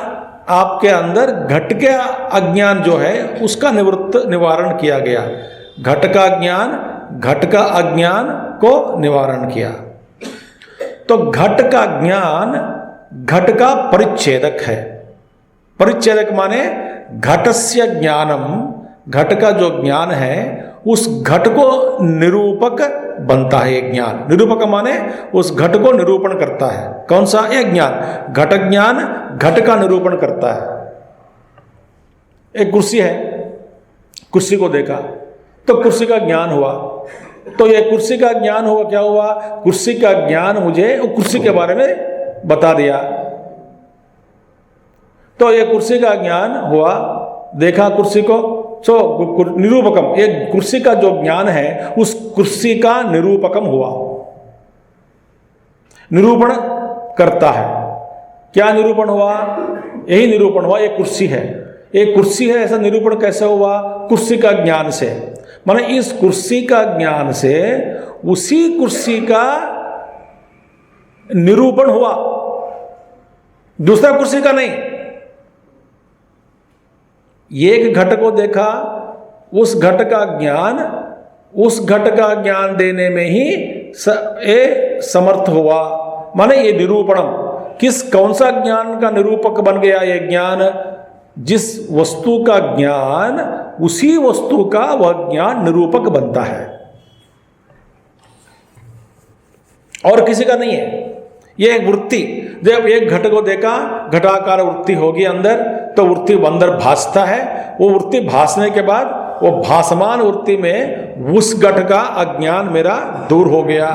आपके अंदर घट के अज्ञान जो है उसका निवारण किया गया। घट का ज्ञान घट का अज्ञान को निवारण किया। तो घट का ज्ञान घट का परिच्छेदक है। परिच्छेदक माने घटस्य ज्ञानम, घट का जो ज्ञान है उस घट को निरूपक बनता है। एक ज्ञान निरूपक माने उस घट को निरूपण करता है। कौन सा? एक ज्ञान, घट ज्ञान घट का निरूपण करता है। एक कुर्सी है, कुर्सी को देखा तो कुर्सी का ज्ञान हुआ, तो ये कुर्सी का ज्ञान हुआ, क्या हुआ? कुर्सी का ज्ञान मुझे कुर्सी के बारे में बता दिया, तो ये कुर्सी का ज्ञान हुआ, देखा कुर्सी को, सो निरूपकम, एक कुर्सी का जो ज्ञान है उस कुर्सी का निरूपकम हुआ, निरूपण करता है। क्या निरूपण हुआ? यही निरूपण हुआ, एक कुर्सी है, एक कुर्सी है, ऐसा निरूपण कैसे हुआ? कुर्सी का ज्ञान से, माने इस कुर्सी का ज्ञान से उसी कुर्सी का निरूपण हुआ, दूसरा कुर्सी का नहीं। एक घट को देखा, उस घट का ज्ञान उस घट का ज्ञान देने में ही समर्थ हुआ, माने ये निरूपणम। कौन सा ज्ञान का निरूपक बन गया ये ज्ञान? जिस वस्तु का ज्ञान उसी वस्तु का वह ज्ञान निरूपक बनता है, और किसी का नहीं है। ये एक वृत्ति, जब एक घट को देखा, घटाकार वृत्ति होगी अंदर, तो वृत्ति अंदर भासता है। वो वृत्ति भासने के बाद वो भासमान वृत्ति में उस घट का अज्ञान मेरा दूर हो गया,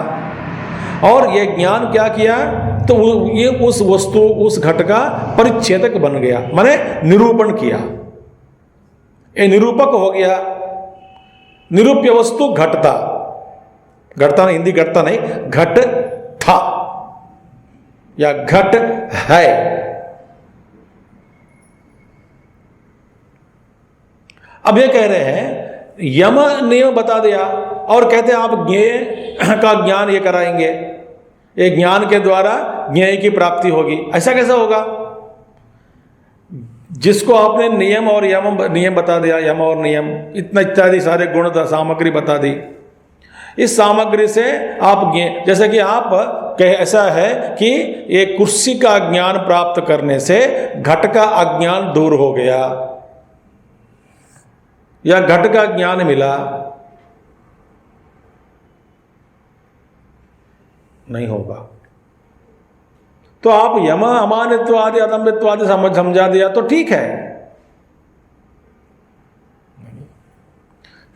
और ये ज्ञान क्या किया? तो ये उस वस्तु उस घट का परिच्छेदक बन गया, माने निरूपण किया, ये निरूपक हो गया। निरूप्य वस्तु घटता, घटता नहीं, हिंदी घटता नहीं, घट था या घट है। अब ये कह रहे हैं यम नियम बता दिया, और कहते हैं आप ज्ञेय का ज्ञान ये कराएंगे, ये ज्ञान के द्वारा ज्ञेय की प्राप्ति होगी। ऐसा कैसा होगा? जिसको आपने नियम और नियम बता दिया, यम और नियम इतना इत्यादि सारे गुण सामग्री बता दी, इस सामग्री से आप जैसे कि आप ऐसा है कि एक कुर्सी का ज्ञान प्राप्त करने से घट का अज्ञान दूर हो गया या घट का ज्ञान मिला, नहीं होगा। तो आप यम अमानित्वादि अदम्भित्वादि समझा दिया तो ठीक है,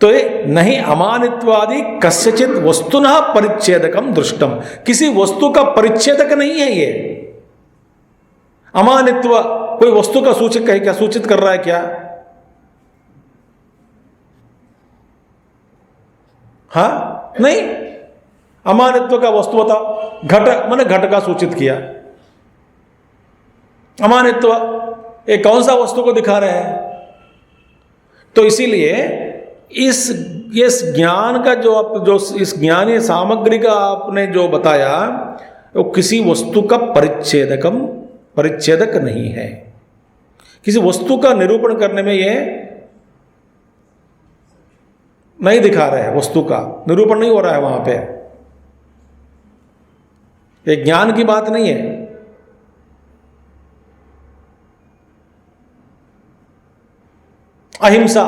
तो ये नहीं अमानित्वादि कस्यचित वस्तुनः परिच्छेदकम दृष्टम, किसी वस्तु का परिच्छेदक नहीं है ये। अमानित्व कोई वस्तु का सूचक है क्या? सूचित कर रहा है क्या? हाँ नहीं, अमानित्व का वस्तु बताओ। घट मैंने घट का सूचित किया। अमानित्व ये कौन सा वस्तु को दिखा रहे हैं? तो इसीलिए इस ज्ञान का जो इस ज्ञानीय सामग्री का आपने जो बताया वो किसी वस्तु का परिच्छेदक नहीं है। किसी वस्तु का निरूपण करने में ये नहीं दिखा रहे हैं, वस्तु का निरूपण नहीं हो रहा है वहां पे। ये ज्ञान की बात नहीं है। अहिंसा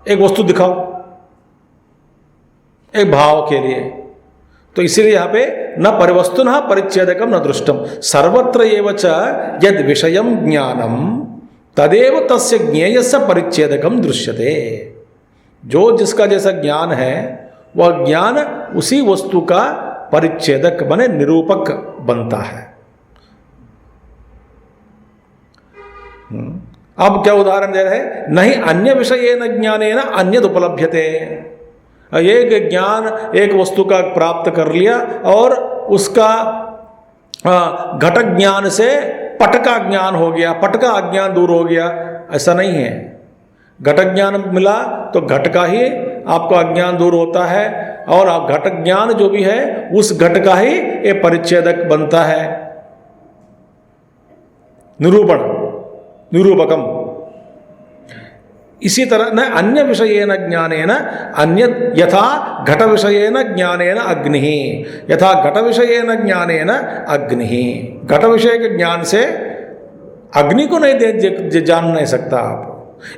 एक वस्तु दिखाओ एक भाव के लिए, तो इसीलिए यहां पे न परिवस्तुनः परिच्छेदकम न दृष्टम सर्वत्र एव च यद विषयम ज्ञानम तदेव तस्य ज्ञेयस्य परिच्छेदकम दृश्यते। जो जिसका जैसा ज्ञान है वह ज्ञान उसी वस्तु का परिच्छेदक बने निरूपक बनता है। अब क्या उदाहरण दे रहे हैं? नहीं अन्य विषयेन ज्ञानेन अन्यद उपलभ्यते। एक ज्ञान एक वस्तु का प्राप्त कर लिया और उसका घटक ज्ञान से पट का ज्ञान हो गया, पट का अज्ञान दूर हो गया, ऐसा नहीं है। घटक ज्ञान मिला तो घट का ही आपको अज्ञान दूर होता है और आप घटक ज्ञान जो भी है उस घट का ही ये परिच्छेदक बनता है, निरूपकम। इसी तरह न अन्य विषयेन ज्ञानेन अन्य यथा घट विषयेन ज्ञानेन अग्नि, यथा घट विषयेन ज्ञानेन अग्नि। घट विषय के ज्ञान से अग्नि को नहीं जान नहीं सकता आप।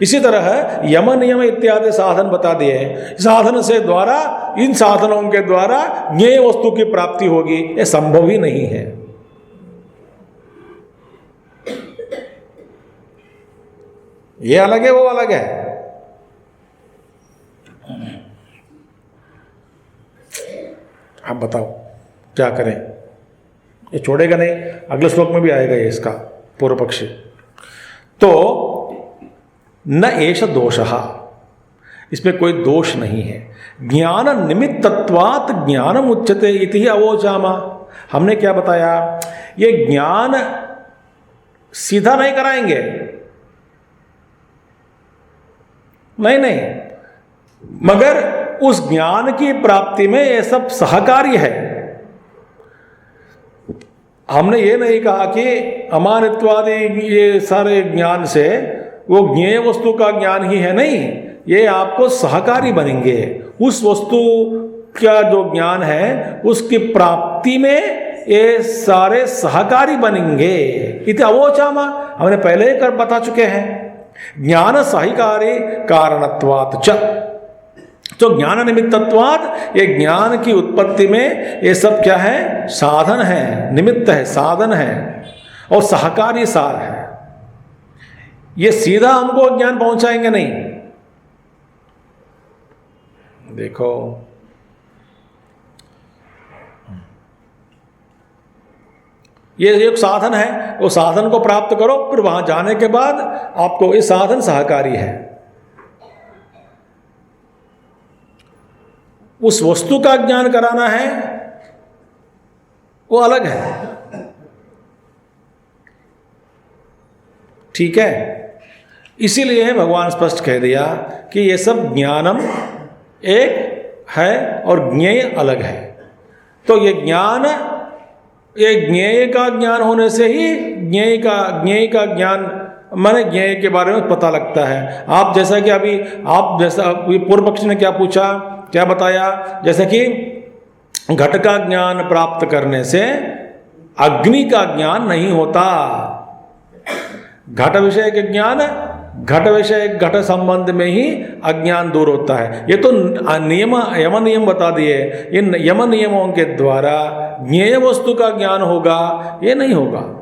इसी तरह यम नियम इत्यादि साधन बता दिए, साधन से द्वारा इन साधनों के द्वारा ज्ञेय वस्तु की प्राप्ति होगी, ये संभव ही नहीं है। ये अलग है वो अलग है। आप बताओ क्या करें? ये छोड़ेगा नहीं, अगले श्लोक में भी आएगा ये इसका पूर्व पक्षी। तो न एष दोषः, इसमें कोई दोष नहीं है। ज्ञान निमित्तत्वात् ज्ञानम उच्यते इति अवोचामा। हमने क्या बताया? ये ज्ञान सीधा नहीं कराएंगे, नहीं, मगर उस ज्ञान की प्राप्ति में ये सब सहकार्य है। हमने ये नहीं कहा कि अमानित्वादि ये सारे ज्ञान से वो ज्ञेय वस्तु का ज्ञान ही है, नहीं, ये आपको सहकारी बनेंगे। उस वस्तु का जो ज्ञान है उसकी प्राप्ति में ये सारे सहकारी बनेंगे। इति अवोचामा, हमने पहले ही कर बता चुके हैं। ज्ञान सहकारी कारणत्वात् च, तो ज्ञान निमित्तत्वात्, ये ज्ञान की उत्पत्ति में ये सब क्या है? साधन है, निमित्त है, साधन है और सहकारी सार है। ये सीधा हमको ज्ञान पहुंचाएंगे नहीं। देखो ये एक साधन है, वो साधन को प्राप्त करो, फिर वहां जाने के बाद आपको ये साधन सहकारी है। उस वस्तु का ज्ञान कराना है वो अलग है, ठीक है। इसीलिए भगवान स्पष्ट कह दिया कि ये सब ज्ञानम एक है और ज्ञेय अलग है। तो ये ज्ञान, ये ज्ञेय का ज्ञान होने से ही ज्ञेय का ज्ञान माने ज्ञेय के बारे में पता लगता है। आप जैसा कि अभी आप जैसा पूर्व पक्ष ने क्या पूछा, क्या बताया, जैसे कि घट का ज्ञान प्राप्त करने से अग्नि का ज्ञान नहीं होता। घट विषय के ज्ञान, घट विषय घट संबंध में ही अज्ञान दूर होता है। ये तो यम नियम बता दिए। इन यम नियमों के द्वारा ज्ञेय वस्तु का ज्ञान होगा, ये नहीं होगा,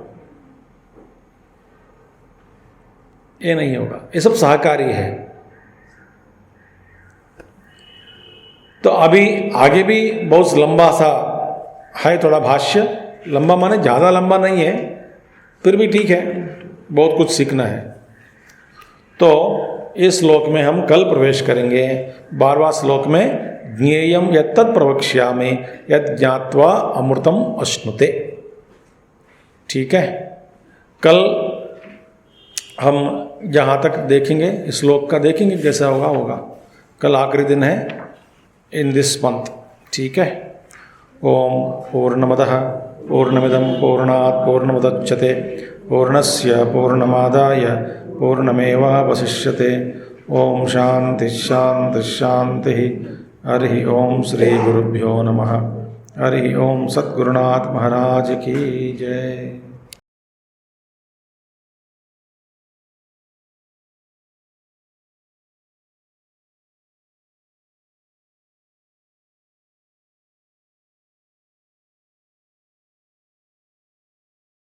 ये नहीं होगा। ये सब सहकारी है। तो अभी आगे भी बहुत लंबा सा है थोड़ा भाष्य, लंबा माने ज़्यादा लंबा नहीं है, फिर भी ठीक है, बहुत कुछ सीखना है। तो इस श्लोक में हम कल प्रवेश करेंगे। 12वां श्लोक में ज्ञेयं यत्तत् प्रवक्ष्यामि यत् ज्ञात्वा अमृतम अश्नुते। ठीक है, कल हम जहाँ तक देखेंगे श्लोक का देखेंगे कैसा होगा। कल आखिरी दिन है इन दिस मंथ। ठीक है, ओम पूर्णमदः पूर्णमिदं पूर्णात् पूर्णमुदच्यते पूर्णस्य पूर्णमादाय पूर्णमेवावशिष्यते। ओम शांति शांति शांति। हरि ओम श्री गुरुभ्यो नमः। हरि ओम सद्गुरुनाथ महाराज की जय।